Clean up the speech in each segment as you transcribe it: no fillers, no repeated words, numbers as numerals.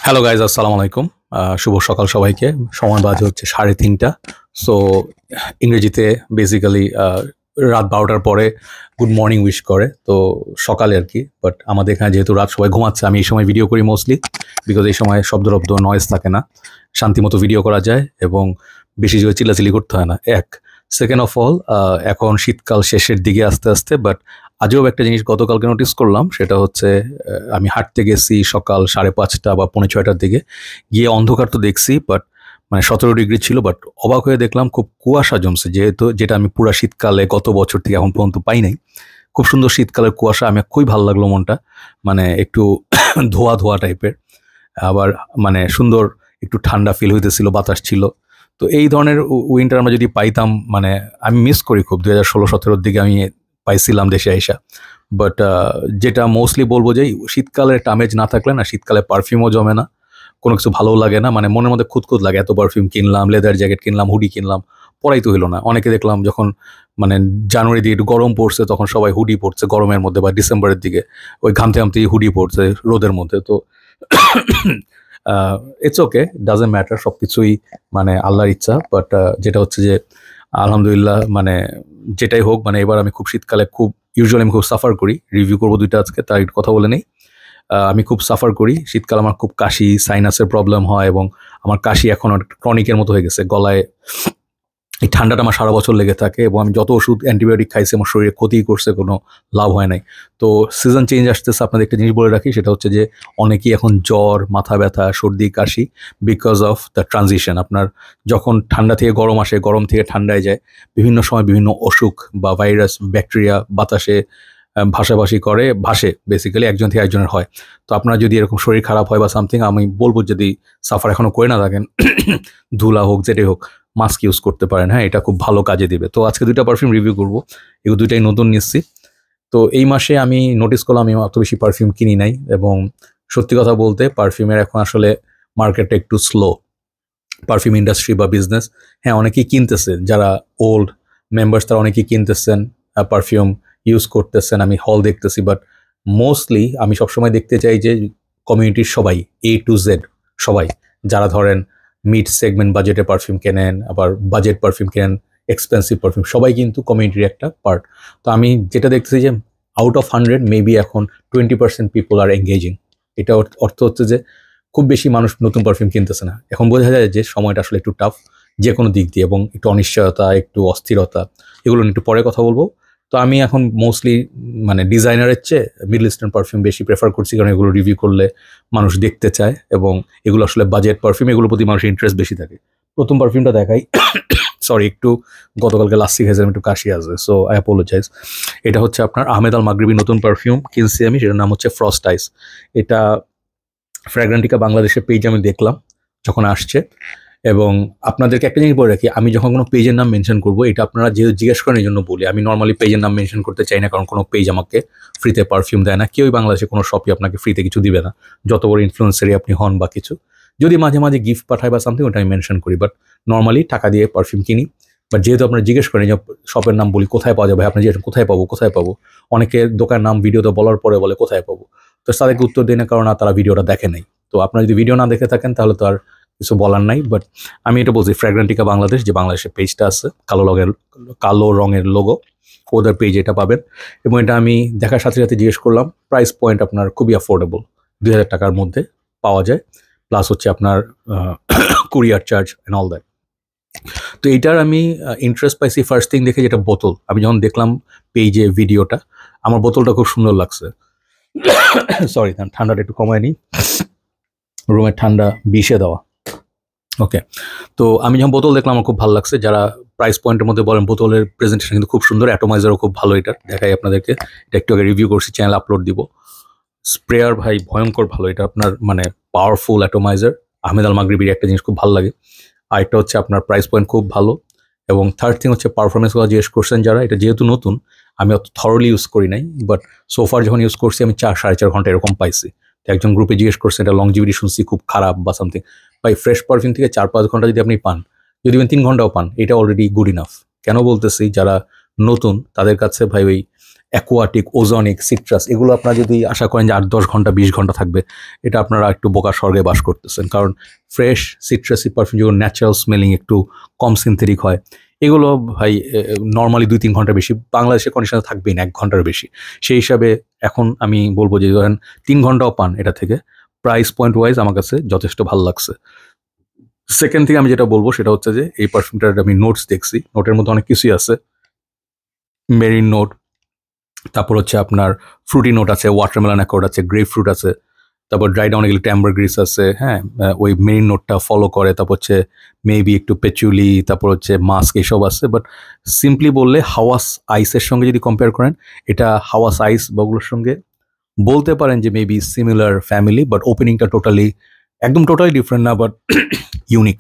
Hello guys, আসসালামু আলাইকুম। শুভ সকাল সবাইকে। সময় বাজে হচ্ছে 3:30। সো ইংরেজিতে বেসিক্যালি রাত 12টার পরে গুড মর্নিং উইশ করে, তো সকালে আর কি। বাট আমাদের এখানে যেহেতু রাত সবাই ঘুমাচ্ছে, আমি এই সময় ভিডিও করি মোস্টলি, বিকজ এই সময় শব্দরব্দ নয়েজ থাকে না, শান্তিমতো ভিডিও করা যায় এবং বেশি জোরে চিল্লাচিল্লি করতে হয় না। সেকেন্ড অফ অল, এখন শীতকাল শেষের দিকে আস্তে আস্তে, বাট আজও একটা জিনিস গতকালকে নোটিস করলাম, সেটা হচ্ছে আমি হাঁটতে গেছি সকাল 5:30 বা 5:45টার দিকে, গিয়ে অন্ধকার তো দেখছি, বাট মানে 17 ডিগ্রি ছিল, বাট অবাক হয়ে দেখলাম খুব কুয়াশা জমছে, যেটা আমি পুরা শীতকালে গত বছর থেকে এখন পর্যন্ত পাই নাই। খুব সুন্দর শীতকালের কুয়াশা, আমি খুবই ভালো লাগলো মনটা, মানে একটু ধোয়া ধোয়া টাইপের, আবার মানে সুন্দর একটু ঠান্ডা ফিল হইতেছিল, বাতাস ছিল। তো এই ধরনের উইন্টার আমরা যদি পাইতাম, মানে আমি মিস করি খুব। 2016-17 দিকে আমি পাইছিলাম দেশে আইসা, বাট যেটা মোস্টলি বলবো যে শীতকালের একটা আমেজ না থাকলে না, শীতকালে পারফিউমও জমে না, কোনো কিছু ভালো লাগে না, মানে মনের মধ্যে খুঁতখুত লাগে। এত পারফিউম কিনলাম, লেদার জ্যাকেট কিনলাম, হুডি কিনলাম, পরাই তো হইলো না। অনেকে দেখলাম যখন মানে জানুয়ারি দিয়ে একটু গরম পড়ছে, তখন সবাই হুডি পড়ছে গরমের মধ্যে, বা ডিসেম্বরের দিকে ওই ঘামতে ঘামতেই হুডি পড়ছে রোদের মধ্যে। তো ইটস ওকে, ডাজেন্ট ম্যাটার, সব কিছুই মানে আল্লাহর ইচ্ছা। বাট যেটা হচ্ছে যে আলহামদুলিল্লাহ, মানে যেটাই হোক, মানে এবার আমি খুব শীতকালে খুব ইউজুয়ালি আমি খুব সাফার করি। রিভিউ করবো দুইটা আজকে, তার একটু কথা বলে নেই। আমি খুব সাফার করি শীতকাল, আমার খুব কাশি সাইনাসের প্রবলেম হয়, এবং আমার কাশি এখন ক্রনিকের মতো হয়ে গেছে গলায়। এই ঠান্ডাটা আমার সারা বছর লেগে থাকে, এবং আমি যত ওষুধ অ্যান্টিবায়োটিক খাইছি আমার শরীরে ক্ষতি করছে, কোনো লাভ হয় নাই। তো সিজন চেঞ্জ আসতেছে, আপনাদের একটা জিনিস বলে রাখি, সেটা হচ্ছে যে অনেকেই এখন জ্বর, মাথা ব্যথা, সর্দি, কাশি, বিকজ অফ দ্য ট্রানজিশন। আপনার যখন ঠান্ডা থেকে গরম আসে, গরম থেকে ঠান্ডায় যায়, বিভিন্ন সময় বিভিন্ন অসুখ বা ভাইরাস, ব্যাকটেরিয়া বাতাসে ভাসাভাসি করে, ভাসে, বেসিক্যালি একজন থেকে একজনের হয়। তো আপনার যদি এরকম শরীর খারাপ হয় বা সামথিং, আমি বলবো যদি সাফার এখনো করে না থাকেন, ধুলা হোক যেটাই হোক, মাস্ক ইউজ করতে পারেন। হ্যাঁ, এটা খুব ভালো কাজে দিবে। তো আজকে দুইটা পারফিউম রিভিউ করবো, এগুলো দুইটাই নতুন নিচ্ছি। তো এই মাসে আমি নোটিস করলাম আমি অত বেশি পারফিউম কিনি নাই, এবং সত্যি কথা বলতে পারফিউমের এখন আসলে মার্কেটটা একটু স্লো, পারফিউম ইন্ডাস্ট্রি বা বিজনেস। হ্যাঁ, অনেকেই কিনতেছে, যারা ওল্ড মেম্বার্স তারা অনেকেই কিনতেছেন, পারফিউম ইউজ করতেছেন, আমি হল দেখতেছি। বাট মোস্টলি আমি সবসময় দেখতে চাই যে কমিউনিটির সবাই, A to Z সবাই, যারা ধরেন মিড সেগমেন্ট বাজেটের পারফিউম কেনেন, আবার বাজেট পারফিউম কেনেন, এক্সপেন্সিভ পারফিউম, সবাই কিন্তু কমিউনিটির একটা পার্ট। তো আমি যেটা দেখতেছি যে আউট অফ 100 মেবি এখন 20% পিপল আর এঙ্গেজিং। এটা অর্থ হচ্ছে যে খুব বেশি মানুষ নতুন পারফিউম কিনতেছে না। এখন বোঝা যায় যে সময়টা আসলে একটু টাফ যে কোনো দিক দিয়ে, এবং একটু অনিশ্চয়তা, একটু অস্থিরতা, এগুলো নিয়ে একটু পরে কথা বলবো। তো আমি এখন মোস্টলি মানে ডিজাইনারের চেয়ে মিডল ইস্টার্ন পারফিউম বেশি প্রেফার করছি, কারণ এগুলো রিভিউ করলে মানুষ দেখতে চায়, এবং এগুলো আসলে বাজেট পারফিউম, এগুলোর প্রতি মানুষের ইন্টারেস্ট বেশি থাকে। প্রথম পারফিউমটা দেখাই। সরি, একটু গতকালকে লাস্টি খেয়েছিলাম, একটু কাশি আছে, সো আই অ্যাপোলোজাইজ। এটা হচ্ছে আপনার আহমেদ আল মাগরিবি নতুন পারফিউম কিনছি আমি, সেটার নাম হচ্ছে ফ্রস্ট আইস। এটা ফ্র্যাগ্রান্টিকা বাংলাদেশের পেজ আমি দেখলাম যখন আসছে, এবং আপনাদেরকে একটা জিনিস বলে রাখি, আমি যখন কোনো পেজের নাম মেনশন করবো, এটা আপনারা যে জিজ্ঞেস করেন এই জন্য বলি। আমি নর্মালি পেজের নাম মেনশন করতে চাই না, কারণ কোনো পেজ আমাকে ফ্রিতে পারফিউম দেয় না, কেউই বাংলাদেশে কোনো শপই আপনাকে ফ্রিতে কিছু দিবে না, যত বড় ইনফ্লুয়েন্সারই আপনি হন বা কিছু। যদি মাঝে মাঝে গিফট পাঠায় বা সামথিং, ওটা আমি মেনশন করি, বাট নর্মালি টাকা দিয়ে পারফিউম কিনি। বাট যেহেতু আপনারা জিজ্ঞেস করেন যে শপের নাম বলি, কোথায় পাওয়া যাবে, আপনি যে কোথায় পাবো কোথায় পাবো, অনেকে দোকানের নাম ভিডিওতে বলার পরে বলে কোথায় পাবো, তো তাদেরকে উত্তর দিই না, কারণ তারা ভিডিওটা দেখে নাই। তো আপনারা যদি ভিডিও না দেখে থাকেন তাহলে তো আর কিছু বলার নাই। বাট আমি এটা বলছি, ফ্র্যাগ্রান্টিকা বাংলাদেশ, যে বাংলাদেশের পেজটা আছে, কালো রঙের লোগো, ওদের পেজ এটা পাবেন। এবং এটা আমি দেখার সাথে সাথে জিজ্ঞেস করলাম, প্রাইস পয়েন্ট আপনার খুবই অ্যাফোর্ডেবল, 2000 টাকার মধ্যে পাওয়া যায়, প্লাস হচ্ছে আপনার courier charge and all that. তো এইটার আমি ইন্টারেস্ট পাইছি ফার্স্ট থিং দেখে, যেটা বোতল। আমি যখন দেখলাম পেজে ভিডিওটা, আমার বোতলটা খুব সুন্দর লাগছে। সরি, ঠান্ডাটা একটু কমায় নিই, রুমের ঠান্ডা বিষে দেওয়া। ওকে, তো আমি যখন বোতল দেখলাম আমার খুব ভালো লাগছে। যারা প্রাইস পয়েন্টের মধ্যে বলেন, বোতলের প্রেজেন্টেশন কিন্তু খুব সুন্দর, অ্যাটোমাইজারও খুব ভালো, এটা দেখাই আপনাদেরকে, এটা একটু আগে রিভিউ করছি, চ্যানেল আপলোড দিব। স্প্রেয়ার ভাই ভয়ঙ্কর ভালো, এটা আপনার মানে পাওয়ারফুল অ্যাটোমাইজার। আহমেদ আল মাগরিবির একটা জিনিস খুব ভালো লাগে। আর একটা হচ্ছে আপনার প্রাইস পয়েন্ট খুব ভালো, এবং থার্ড থিং হচ্ছে পারফরমেন্সগুলো জিজ্ঞেস করছেন যারা, এটা যেহেতু নতুন আমি অত থরলি ইউজ করি নাই, বাট সোফার যখন ইউজ করছি আমি 4-4.5 ঘন্টা এরকম পাইছি। তো একজন গ্রুপে জিজ্ঞেস করছে এটা লংজিভিটি শুনছি খুব খারাপ বা সামথিং। ভাই ফ্রেশ পারফিউম থেকে 4-5 ঘন্টা যদি আপনি পান, যদি 3 ঘন্টাও পান, এটা অলরেডি গুড ইনাফ। কেন বলতেছি, যারা নতুন তাদের কাছে ভাই ওই অ্যাকোয়াটিক, ওজনিক, সিট্রাস, এগুলো আপনারা যদি আশা করেন যে 8-10 ঘন্টা 20 ঘন্টা থাকবে, এটা আপনারা একটু বোকা স্বর্গে বাস করতেছেন। কারণ ফ্রেশ সিট্রাসি পারফিউম যেগুলো ন্যাচারাল স্মেলিং, একটু কম সিনথেটিক হয়, এগুলো ভাই নর্মালি 2-3 ঘন্টার বেশি বাংলাদেশের কন্ডিশনে থাকবেই না, 1 ঘন্টার বেশি। সেই হিসাবে এখন আমি বলবো যে ধরেন 3 ঘন্টাও পান এটা থেকে, প্রাইস পয়েন্ট ওয়াইজ আমার কাছে যথেষ্ট ভালো লাগছে। সেকেন্ড থেকে আমি যেটা বলবো সেটা হচ্ছে যে এই পারফিউমটার আমি নোটস দেখছি, নোটের মধ্যে অনেক কিছুই আছে। মেরিন নোট, তারপর হচ্ছে আপনার ফ্রুটি নোট আছে, ওয়াটারমেলন অ্যাকর্ড আছে, গ্রেপ ফ্রুট আছে, তারপর ড্রাই ডাউনে গেলে ট্যাম্বারগ্রিস আছে, হ্যাঁ, ওই মেরিন নোটটা ফলো করে। তারপর হচ্ছে মেবি একটু পেচুলি, তারপর হচ্ছে মাস্ক, এসব আছে। বাট সিম্পলি বললে হাওয়াস আইসের সঙ্গে যদি কম্পেয়ার করেন, এটা হাওয়াস আইস বা ওগুলোর সঙ্গে বলতে পারেন যে মেবি সিমিলার ফ্যামিলি, বাট ওপেনিংটা একদম টোটালি ডিফারেন্ট না, বাট ইউনিক।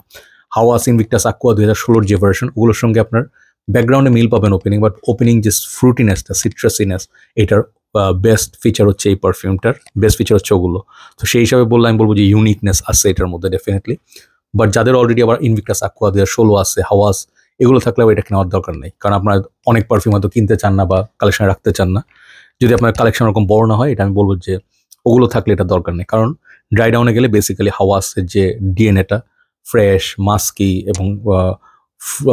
হাওয়াস ইনভিক্টাস আকুয়া 2016 যে ভার্সন, ওগুলোর সঙ্গে আপনার ব্যাকগ্রাউন্ডে মিল পাবেন ওপেনিং, বাট ওপেনিং যে ফ্রুটিনেসটা, সিট্রাসিনেস, এটার বেস্ট ফিচার হচ্ছে এই পারফিউমটার, বেস্ট ফিচার হচ্ছে ওগুলো। তো সেই হিসাবে বললে আমি বলবো যে ইউনিকনেস আছে এটার মধ্যে ডেফিনেটলি। বাট যাদের অলরেডি আবার ইনভিক্টাস আকুয়া 2016 আছে, হাওয়াস, এগুলো থাকলে এটা কেনার দরকার নেই, কারণ আপনার অনেক পারফিউম হয়তো কিনতে চান না বা কালেকশনে রাখতে চান না। যদি আপনার কালেকশন ওরকম বড় না হয়, এটা আমি বলবো যে ওগুলো থাকলে এটা দরকার নেই। কারণ ড্রাই ডাউনে গেলে বেসিক্যালি হাওয়াসের যে ডিএনএটা ফ্রেশ, মাস্কি এবং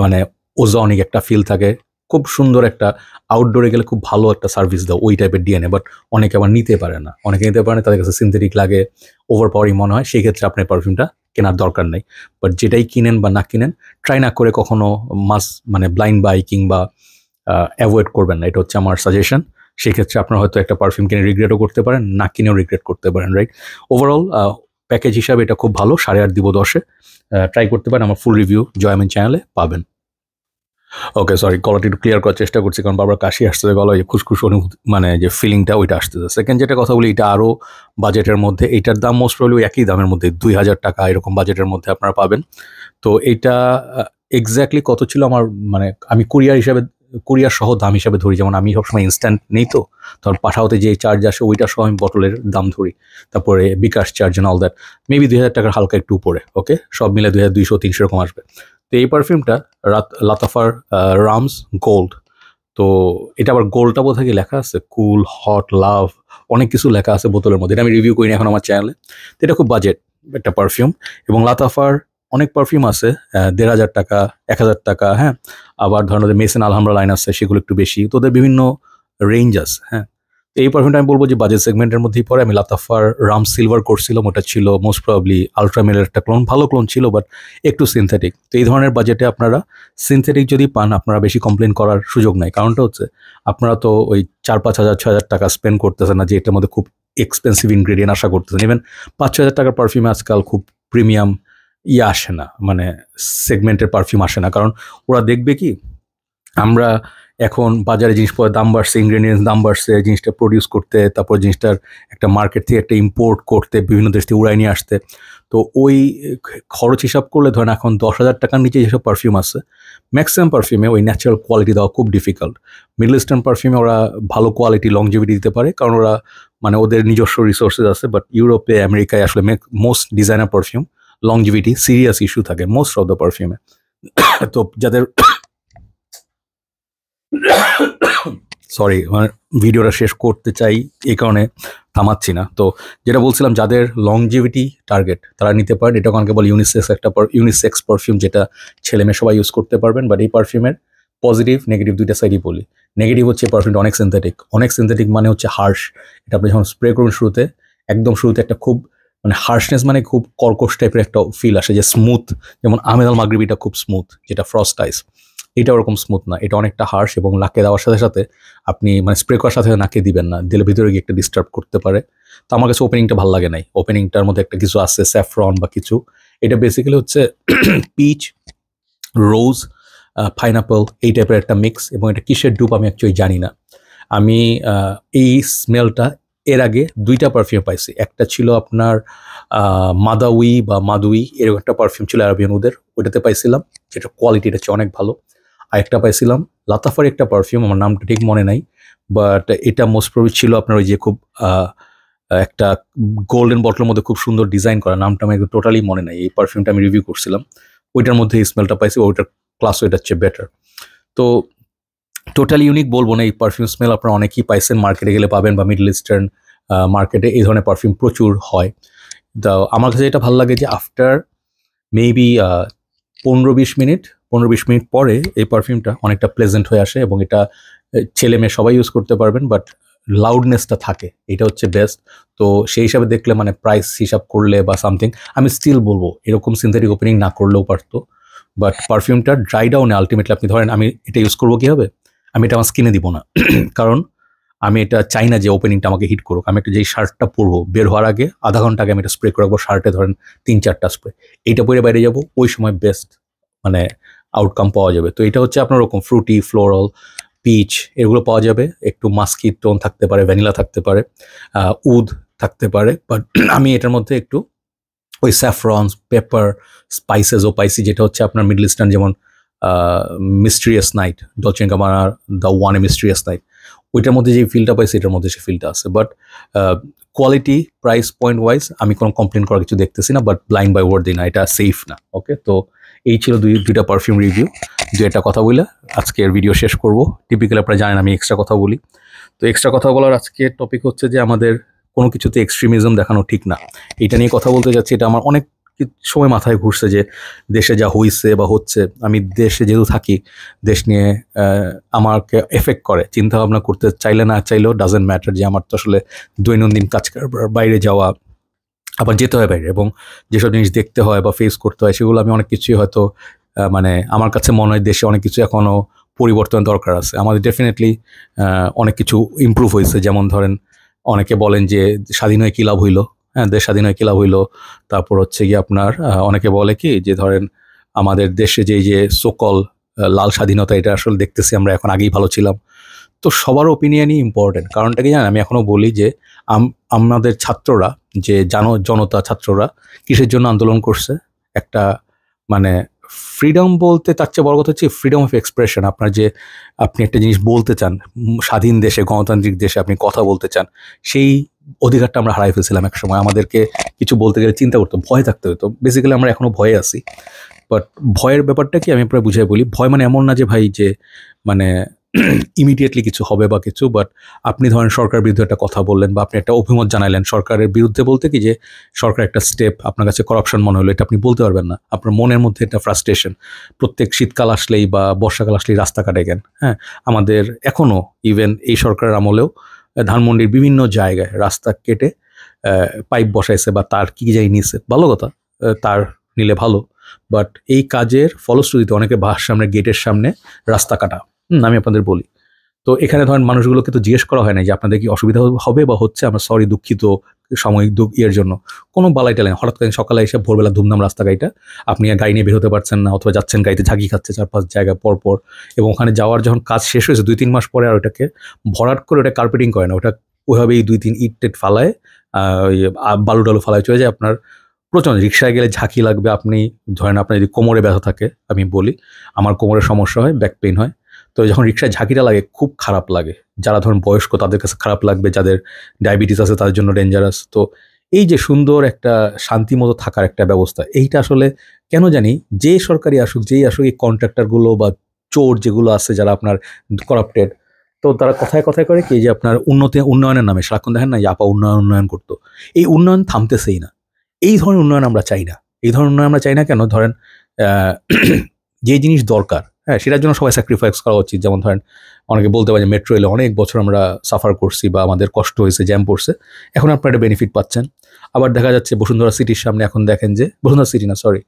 মানে ওজনিক একটা ফিল থাকে, খুব সুন্দর একটা, আউটডোরে গেলে খুব ভালো একটা সার্ভিস দাও ওই টাইপের ডিএনএ। বাট অনেকে আবার নিতে পারে না, তাদের কাছে সিনথেটিক লাগে, ওভার পাওয়ারিং মনে হয়, সেই ক্ষেত্রে আপনার পারফিউমটা কেনার দরকার নেই। বাট যেটাই কিনেন বা না কিনেন, ট্রাই না করে কখনো মানে ব্লাইন্ড বাই কিংবা অ্যাভয়েড করবেন না, এটা হচ্ছে আমার সাজেশন। সেক্ষেত্রে আপনার হয়তো একটা পারফিউম কিনে রিগ্রেটও করতে পারেন, না কিনেও রিগ্রেট করতে পারেন, রাইট? ওভারঅল প্যাকেজ হিসাবে এটা খুব ভালো, 8.5 দিব 10-এ। ট্রাই করতে পারেন, আমার ফুল রিভিউ জয়মেন চ্যানেলে পাবেন। ওকে, সরি, গলাটা একটু ক্লিয়ার করার চেষ্টা করছি, কারণ বারবার কাশি আসতেছে, গলায় যে খুশখুশ অনুভূতি, মানে যে ফিলিংটা, ওইটা আসতেছে। সেকেন্ড যেটা কথা বলি, এটা আরও বাজেটের মধ্যে, এইটার দাম মোস্ট প্রবলি একই দামের মধ্যে 2000 টাকা এরকম বাজেটের মধ্যে আপনারা পাবেন। তো এইটা এক্স্যাক্টলি কত ছিল আমার, মানে আমি কুরিয়ার সহ দাম হিসাবে ধরি, যেমন আমি সবসময় ইনস্ট্যান্ট নেই, তো তখন পাঠাওতে যে চার্জ আসে ওইটা সহ আমি বটলের দাম ধরি, তারপরে bKash charge and all that, maybe 2000 টাকার হালকা একটু উপরে। ওকে, সব মিলে 2200-300 এরকম আসবে। তো এই পারফিউমটা লাতাফার রামস গোল্ড। তো এটা আবার গোল্ডটা বোধ হয় লেখা আছে, কুল, হট, লাভ, অনেক কিছু লেখা আছে বোতলের মধ্যে। এটা আমি রিভিউ করিনি এখন আমার চ্যানেলে। তো এটা খুব বাজেট একটা পারফিউম, এবং লাতাফার অনেক পারফিউম আছে 1500 টাকা, 1000 টাকা, হ্যাঁ। আবার ধরেন ওদের মেসেন আলহামরা লাইন আছে, সেগুলো একটু বেশি, তো ওদের বিভিন্ন রেঞ্জ আছে, হ্যাঁ। এই পারফিউমটা আমি বলবো যে বাজেট সেগমেন্টের মধ্যেই পড়ে। আমি লাতাফার রাম সিলভার করছিলাম, ওটা ছিল মোস্ট প্রবাবলি আলট্রামেলের একটা ক্লোন, ভালো ক্লোন ছিল, বাট একটু সিনথেটিক। তো এই ধরনের বাজেটে আপনারা সিনথেটিক যদি পান, আপনারা বেশি কমপ্লেন করার সুযোগ নাই। কারণটা হচ্ছে আপনারা তো ওই 4-5 হাজার 6 হাজার টাকা স্পেন্ড করতেছেন না, যে এটার মধ্যে খুব এক্সপেন্সিভ ইনগ্রেডিয়েন্ট আশা করতেছেন। ইভেন 5-6 হাজার টাকার পারফিউম আজকাল খুব প্রিমিয়াম আসে না, মানে সেগমেন্টের পারফিউম আসে না। কারণ ওরা দেখবে কি, আমরা এখন বাজারে জিনিসপত্রের দাম বাড়ছে, ইনগ্রেডিয়েন্টস দাম বাড়ছে, জিনিসটা প্রডিউস করতে, তারপর জিনিসটার একটা মার্কেট থেকে একটা ইম্পোর্ট করতে, বিভিন্ন দেশ থেকে উড়াই নিয়ে আসতে। তো ওই খরচ হিসাব করলে ধরেন এখন 10,000 টাকার নিচে যেসব পারফিউম আছে, ম্যাক্সিমাম পারফিউমে ওই ন্যাচারাল কোয়ালিটি দেওয়া খুব ডিফিকাল্ট। মিডল ইস্টার্ন পারফিউমে ওরা ভালো কোয়ালিটি, লংজিভিটি দিতে পারে, কারণ ওরা মানে ওদের নিজস্ব রিসোর্সেস আছে। বাট ইউরোপে, আমেরিকায় আসলে most designer perfume longevity serious issue থাকে মোস্ট অফ দ্য পারফিউমে। তো যাদের সরি, মানে ভিডিওটা শেষ করতে চাই, এই কারণে থামাচ্ছি না। তো যেটা বলছিলাম, যাদের লংজিভিটি টার্গেট তারা নিতে পারেন। এটা অনেকে বলে ইউনিসেক্স পারফিউম, যেটা ছেলে মেয়ে সবাই ইউজ করতে পারবেন। বাট এই পারফিউমের পজিটিভ নেগেটিভ দুইটা সাইডই বলি। নেগেটিভ হচ্ছে পারফিউমটা অনেক সিনথেটিক মানে হচ্ছে হার্শ। এটা আপনি যখন স্প্রে করুন একদম শুরুতে একটা খুব মানে হার্শনেস, মানে খুব কর্কশ টাইপের একটা ফিল আসে, যে স্মুথ, যেমন আহমেদ আল মাগরিবিটা খুব স্মুথ, যেটা ফ্রস্ট আইস, এটা ওরকম স্মুথ না, এটা অনেকটা হার্শ। এবং নাকে দেওয়ার সাথে সাথে আপনি মানে স্প্রে করার সাথে নাকে দিবেন না, দিলে ভিতরে গিয়ে একটা ডিস্টার্ব করতে পারে। তো আমার কাছে ওপেনিংটা ভালো লাগে নাই। ওপেনিংটার মধ্যে একটা কিছু আছে, স্যাফরন বা কিছু। এটা বেসিক্যালি হচ্ছে পিচ, রোজ, পাইনাপল, এই টাইপের একটা মিক্স। এবং এটা কিসের ডুপ আমি অ্যাকচুয়ালি জানি না। আমি এই স্মেলটা এর আগে 2টা পারফিউম পাইছি। একটা ছিল আপনার মাদাউই বা মাদুই, এরকম একটা পারফিউম ছিল আরবিয়ান উদের, ওইটাতে পাইছিলাম, যেটা কোয়ালিটিটা হচ্ছে অনেক ভালো। আর একটা পাইছিলাম লাতাফার একটা পারফিউম, আমার নামটা ঠিক মনে নাই, বাট এটা মোস্ট প্রবলি ছিল আপনার ওই যে খুব একটা গোল্ডেন বটলের মধ্যে খুব সুন্দর ডিজাইন করা, নামটা আমি টোটালি মনে নাই। এই পারফিউমটা আমি রিভিউ করছিলাম, ওইটার মধ্যে স্মেলটা পাইছি, ওইটার ক্লাস ওইটার চেয়ে বেটার। তো টোটালি ইউনিক বলবো না, এই পারফিউম স্মেল আপনারা অনেকেই পাইছেন, মার্কেটে গেলে পাবেন বা মিডল ইস্টার্ন মার্কেটে এই ধরনের পারফিউম প্রচুর হয়। তো আমার কাছে এটা ভালো লাগে যে আফটার মেবি 15-20 মিনিট, 15-20 মিনিট পরে এই পারফিউমটা অনেকটা প্লেজেন্ট হয়ে আসে এবং এটা ছেলে মেয়ে সবাই ইউজ করতে পারবেন, বাট লাউডনেসটা থাকে, এটা হচ্ছে বেস্ট। তো সেই হিসাবে দেখলে মানে প্রাইস হিসাব করলে বা সামথিং, আমি স্টিল বলবো এরকম সিনথেটিক ওপেনিং না করলেও পারতো। বাট পারফিউমটা ড্রাই ডাউনে আলটিমেটলি আপনি ধরেন আমি এটা ইউজ করবো কি হবে, আমি এটা আমার স্কিনে দিব না কারণ আমি এটা চাই না যে ওপেনিংটা আমাকে হিট করুক। আমি একটা যেই শার্টটা পরবো বের হওয়ার আগে আধা ঘন্টা আগে আমি এটা স্প্রে করে রাখবো, শার্টে ধরেন 3-4টা স্প্রে, এইটা পরে বাইরে যাবো, ওই সময় বেস্ট মানে আউটকাম পাওয়া যাবে। তো এটা হচ্ছে আপনার ওরকম ফ্রুটি, ফ্লোরাল, পিচ এগুলো পাওয়া যাবে, একটু মাস্কি টোন থাকতে পারে, ভ্যানিলা থাকতে পারে, উড থাকতে পারে, বাট আমি এটার মধ্যে একটু ওই স্যাফরনস, পেপার, স্পাইসেসও পাইছি, যেটা হচ্ছে আপনার মিডল ইস্টার্ন যেমন মিস্ট্রিয়াস নাইট, ডলচে এন্ড গাবানার the one a mysterious night, ওইটার মধ্যে যে ফিলটা পাইছি এটার মধ্যে সে ফিলটা আছে। But quality price point wise আমি কোনো কমপ্লেন করার কিছু দেখতেছি না, বাট ব্লাইন্ড বাই ওয়ার্ড দিই না, এটা সেফ না। ওকে, তো এই ছিল দুইটা পারফিউম রিভিউ, একটা কথা বলে আজকের ভিডিও শেষ করব। টিপিক্যালি আপনারা জানেন আমি এক্সট্রা কথা বলি, তো এক্সট্রা কথা বলার আজকের টপিক হচ্ছে যে আমাদের কোনো কিছুতে এক্সট্রিমিজম দেখানো ঠিক না। এটা নিয়ে কথা বলতে যাচ্ছি, এটা আমার অনেক সময় মাথায় ঘুরছে যে দেশে যা হইছে বা হচ্ছে, আমি দেশে যেহেতু থাকি, দেশ নিয়ে আমাকে এফেক্ট করে, চিন্তা ভাবনা করতে চাইলে না চাইলেও ডাজেন্ট ম্যাটার, যে আমার তো আসলে দৈনন্দিন কাজ বাইরে যাওয়া, আবার যেতে হয় বাইরে, এবং যেসব জিনিস দেখতে হয় বা ফেস করতে হয় সেগুলো আমি অনেক কিছুই হয়তো মানে আমার কাছে মনে হয় দেশে অনেক কিছু এখনও পরিবর্তন দরকার আছে। আমাদের ডেফিনেটলি অনেক কিছু ইমপ্রুভ হয়েছে, যেমন ধরেন অনেকে বলেন যে স্বাধীন হয়ে কী লাভ হইলো, হ্যাঁ দেশ স্বাধীন হয়ে কী লাভ হইলো। তারপর হচ্ছে গিয়ে আপনার অনেকে বলে কি যে ধরেন আমাদের দেশে যে সোকল লাল স্বাধীনতা, এটা আসলে দেখতেছি আমরা এখন আগেই ভালো ছিলাম। তো সবার ওপিনিয়নই ইম্পর্টেন্ট। কারণটা কি জানেন, আমি এখনও বলি যে আমাদের ছাত্ররা, যে জনতা ছাত্ররা কিসের জন্য আন্দোলন করছে, একটা মানে ফ্রিডম বলতে তার চেয়ে বড় কথা হচ্ছে ফ্রিডম অফ এক্সপ্রেশন। আপনার যে আপনি একটা জিনিস বলতে চান, স্বাধীন দেশে, গণতান্ত্রিক দেশে আপনি কথা বলতে চান, সেই অধিকারটা আমরা হারাই ফেলছিলাম এক সময়। আমাদেরকে কিছু বলতে গেলে চিন্তা করতে, ভয় থাকতে হতো। বেসিক্যালি আমরা এখনও ভয়ে আছি, বাট ভয়ের ব্যাপারটা কি আমি আপনার বুঝাই বলি। ভয় মানে এমন না যে ভাই যে মানে ইমিডিয়েটলি কিছু হবে বা কিছু, বাট আপনি ধরেন সরকারের বিরুদ্ধে একটা কথা বললেন বা আপনি একটা অভিমত জানাইলেন সরকারের বিরুদ্ধে, বলতে কি যে সরকার একটা স্টেপ আপনার কাছে করাপশন মনে হলো, এটা আপনি বলতে পারবেন না, আপনার মনের মধ্যে একটা ফ্রাস্ট্রেশন। প্রত্যেক শীতকাল আসলেই বা বর্ষাকাল আসলেই রাস্তা কাটে গেন, হ্যাঁ আমাদের এখনও ইভেন এই সরকারের আমলেও ধানমন্ডির বিভিন্ন জায়গায় রাস্তা কেটে পাইপ বসাইছে বা তার কী যাই নিছে, ভালো কথা, তার নিলে ভালো, বাট এই কাজের ফলশ্রুতিতে অনেকে বাসার সামনে, গেটের সামনে রাস্তা কাটা। আমি আপনাদের বলি, তো এখানে ধরেন মানুষগুলোকে তো জিজ্ঞেস করা হয় না যে আপনাদের কি অসুবিধা হবে বা হচ্ছে, আমরা সরি, দুঃখিত, সাময়িক ইয়ের জন্য কোনো বালাই টালাই। হঠাৎ করে সকালে এসে ভোরবেলা ধুমধাম রাস্তা গাড়িটা, আপনি আর গাড়ি নিয়ে বের হতে পারছেন না, অথবা যাচ্ছেন গাড়িতে ঝাঁকি খাচ্ছে 4-5 জায়গা পর পর, এবং ওখানে যাওয়ার যখন কাজ শেষ হয়েছে 2-3 মাস পরে আর ওটাকে ভরাট করে ওটা কার্পেটিং করে না, ওটা ওইভাবেই 2-3 ইট টেট ফালায়, বালু টালু ফালায় চলে যায়। আপনার প্রচণ্ড রিক্সায় গেলে ঝাঁকি লাগবে। আপনি ধরেন আপনার যদি কোমরে ব্যথা থাকে, আমি বলি আমার কোমরের সমস্যা হয়, ব্যাক পেইন হয়, তো যখন রিক্সায় ঝাঁকিটা লাগে খুব খারাপ লাগে। যারা ধরুন বয়স্ক তাদের কাছে খারাপ লাগবে, যাদের ডায়াবেটিস আছে তাদের জন্য ডেঞ্জারাস। তো এই যে সুন্দর একটা শান্তিমতো থাকার একটা ব্যবস্থা, এইটা আসলে কেন জানি যে সরকারি আসুক, যেই আসুক, এই কন্ট্রাক্টরগুলো বা চোর যেগুলো আছে যারা আপনার করাপ্টেড, তো তারা কথায় কথায় করে কি যে আপনার উন্নয়নের নামে সারাক্ষণ দেখেন না যে আপা উন্নয়ন করতো, এই উন্নয়ন থামতেছেই না। এই ধরনের উন্নয়ন আমরা চাই না। এই ধরনের উন্নয়ন আমরা চাই না কেন, ধরেন যে জিনিস দরকার, হ্যাঁ সেটার জন্য সবাই স্যাক্রিফাইস করা উচিত। যেমন ধরেন অনেকে বলতে পারে যে মেট্রো রেলে অনেক বছর আমরা সাফার করছি বা আমাদের কষ্ট হয়েছে, জ্যাম পড়ছে, এখন আপনারা একটা বেনিফিট পাচ্ছেন। আবার দেখা যাচ্ছে বসুন্ধরা সিটির সামনে এখন দেখেন যে, বসুন্ধরা সিটি না সরি,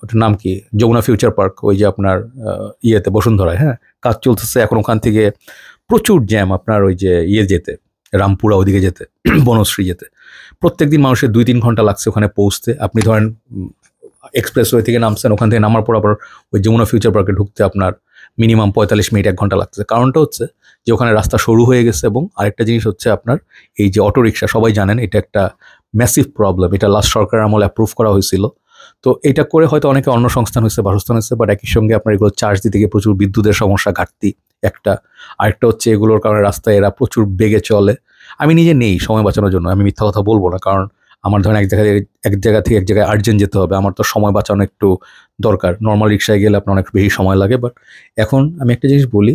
ওটার নাম কি, যমুনা ফিউচার পার্ক, ওই যে আপনার ইয়েতে বসুন্ধরায়, হ্যাঁ কাজ চলতেছে এখন, ওখান থেকে প্রচুর জ্যাম আপনার ওই যে যেতে, রামপুরা ওদিকে যেতে, বনশ্রী যেতে, প্রত্যেকদিন মানুষের 2-3 ঘন্টা লাগছে ওখানে পৌঁছতে। আপনি ধরেন এক্সপ্রেসওয়ে থেকে নামছেন, ওখান থেকে নামার পর আবার ওই যমুনা ফিউচার পার্কে ঢুকতে আপনার মিনিমাম 45 মিনিট 1 ঘন্টা লাগছে। কারণটা হচ্ছে যে ওখানে রাস্তা সরু হয়ে গেছে, এবং আরেকটা জিনিস হচ্ছে আপনার এই যে অটোরিকশা, সবাই জানেন এটা একটা ম্যাসিভ প্রবলেম, এটা লাস্ট সরকারের আমলে অ্যাপ্রুভ করা হয়েছিল। তো এটা করে হয়তো অনেকে অন্য সংস্থান হয়েছে, বাসস্থান হয়েছে, বাট একই সঙ্গে আপনার এগুলো চার্জ দিতে গিয়ে প্রচুর বিদ্যুতের সমস্যা, ঘাটতি একটা। আরেকটা হচ্ছে এগুলোর কারণে রাস্তায় এরা প্রচুর বেগে চলে। আমি নিজে নেই সময় বাঁচানোর জন্য, আমি মিথ্যা কথা বলবো না, কারণ আমার ধরেন এক জায়গা থেকে এক জায়গায় আর্জেন্ট যেতে হবে, আমার তো সময় বাঁচানো একটু দরকার। নর্মাল রিক্সায় গেলে আপনার অনেক বেশি সময় লাগে, বাট এখন আমি একটা জিনিস বলি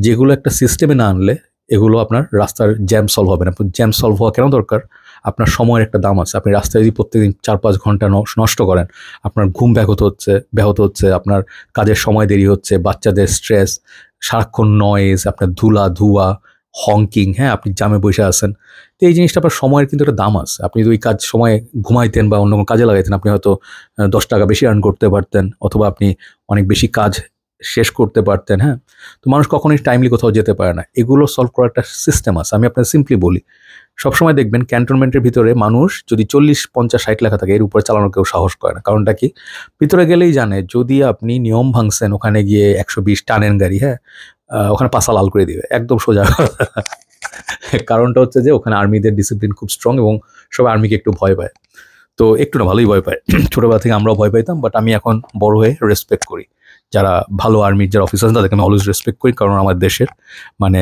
যেগুলো একটা সিস্টেমে না আনলে এগুলো আপনার রাস্তার জ্যাম সলভ হবে না। জ্যাম সলভ হওয়া কেন দরকার? আপনার সময়ের একটা দাম আছে। আপনি রাস্তায় যদি প্রত্যেকদিন 4-5 ঘন্টা নষ্ট করেন, আপনার ঘুম ব্যাহত হচ্ছে, আপনার কাজের সময় দেরি হচ্ছে, বাচ্চাদের স্ট্রেস, সারাক্ষণ নয়েজ, আপনার ধুলা-ধোঁয়া, হংকিং, হ্যাঁ? আপনি জ্যামে বইসা আছেন। তো এই জিনিসটা আপনার সময়ের কিন্তু একটা দাম আছে। আপনি যদি ওই কাজ সময়ে ঘুমাইতেন বা অন্য কোনো কাজে লাগাইতেন, আপনি হয়তো ৳10 বেশি আর্ন করতে পারতেন, অথবা আপনি অনেক বেশি কাজ শেষ করতে পারতেন, হ্যাঁ? তো মানুষ কখনোই টাইমলি কোথাও যেতে পারে না। এগুলো সলভ করার একটা সিস্টেম আছে। আমি আপনাকে সিম্পলি বলি, সবসময় দেখবেন ক্যান্টনমেন্টের ভিতরে মানুষ যদি 40, 50, 60 লেখা থাকে, এর উপরে চালানোর কেউ সাহস করে না। কারণটা কি? ভিতরে গেলেই জানে যদি আপনি নিয়ম ভাঙছেন, ওখানে গিয়ে 120 টানেন গাড়ি, হ্যাঁ? ওখানে পাছা লাল করে দিবে। একদম সোজা কথা। কারণটা হচ্ছে যে ওখানে আর্মিদের ডিসিপ্লিন খুব স্ট্রং এবং সবাই আর্মিকে একটু ভয় পায়। তো একটু না, ভালোই ভয় পায়। ছোটবেলা থেকে আমরাও ভয় পাইতাম, বাট আমি এখন বড় হয়ে রেসপেক্ট করি। যারা ভালো আর্মির যারা অফিসার আছেন তাদেরকে আমি অলওয়েজ রেসপেক্ট করি, কারণ আমার দেশের মানে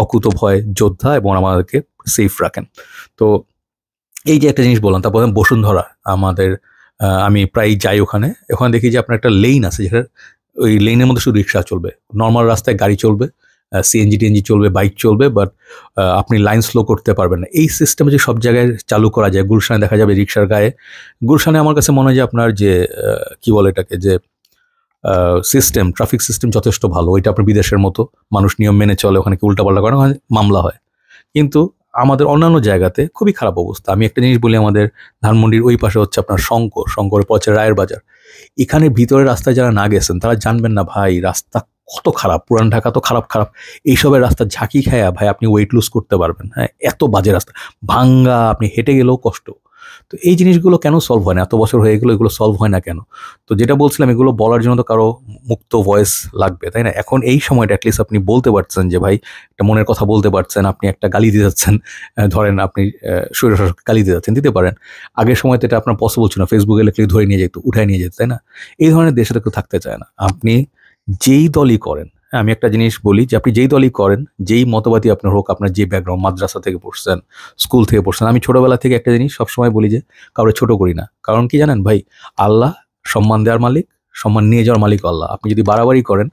অকুতোভয় যোদ্ধা এবং আমাদেরকে সেফ রাখেন। তো এই যে একটা জিনিস বললাম, তারপর বসুন্ধরা আমাদের, আমি প্রায়ই যাই ওখানে। ওখানে দেখি যে আপনার একটা লেন আছে, যেটা ওই লেনের মধ্যে শুধু রিক্সা চলবে। নর্মাল রাস্তায় গাড়ি চলবে, সিএনজি-টিএনজি চলবে, বাইক চলবে, বাট আপনি লাইন স্লো করতে পারবেন না। এই সিস্টেম যে সব জায়গায় চালু করা যায়, গুলশানে দেখা যাবে রিক্সার গায়ে। গুলশানে আমার কাছে মনে হয় যে আপনার যে কি বলে এটাকে, যে সিস্টেম, ট্রাফিক সিস্টেম যথেষ্ট ভালো। ওইটা আপনার বিদেশের মতো, মানুষ নিয়ম মেনে চলে, ওখানে কি উল্টাপাল্টা করে ওখানে মামলা হয়। কিন্তু আমাদের অন্যান্য জায়গাতে খুবই খারাপ অবস্থা। আমি একটা জিনিস বলি, আমাদের ধানমন্ডির ওই পাশে হচ্ছে আপনার শঙ্করের পর হচ্ছে রায়ের বাজার। এখানে ভিতরে রাস্তায় যারা না গেছেন তারা জানবেন না ভাই রাস্তা কত খারাপ। পুরান ঢাকা তো খারাপ। এইসবের রাস্তা ঝাঁকি খায়া ভাই আপনি ওয়েট লুজ করতে পারবেন, হ্যাঁ? এত বাজে রাস্তা, ভাঙ্গা, আপনি হেঁটে গেলেও কষ্ট। তো এই জিনিসগুলো কেন সলভ হয় না? এত বছর হয়ে গেলো, এগুলো সলভ হয় না কেন? তো যেটা বলছিলাম, এগুলো বলার জন্য তো কারো মুক্ত ভয়েস লাগবে, তাই না? এখন এই সময়টা অ্যাটলিস্ট আপনি বলতে পারছেন যে ভাই একটা মনের কথা বলতে পারছেন, আপনি একটা গালি দিয়ে যাচ্ছেন, ধরেন আপনি স্বৈরশাসককে গালি দিয়ে যাচ্ছেন, দিতে পারেন। আগের সময় তো এটা আপনার পসিবল ছিল না, ফেসবুকে লিখলে ধরে নিয়ে যেত, উঠায় নিয়ে যেত, তাই না? এই ধরনের দেশে তো কেউ থাকতে চায় না। আপনি যেই দলই করেন, হ্যাঁ, আমি একটা জিনিস বলি যে আপনি যেই দলই করেন, যেই মতবাদী আপনার হোক, আপনার যে ব্যাকগ্রাউন্ড, মাদ্রাসা থেকে পড়ছেন, স্কুল থেকে পড়ছেন, আমি ছোটবেলা থেকে একটা জিনিস সবসময় বলি যে কাউরে ছোট করি না। কারণ কি জানেন ভাই? আল্লাহ সম্মান দেওয়ার মালিক, সম্মান নিয়ে যাওয়ার মালিক আল্লাহ। আপনি যদি বাড়াবাড়ি করেন,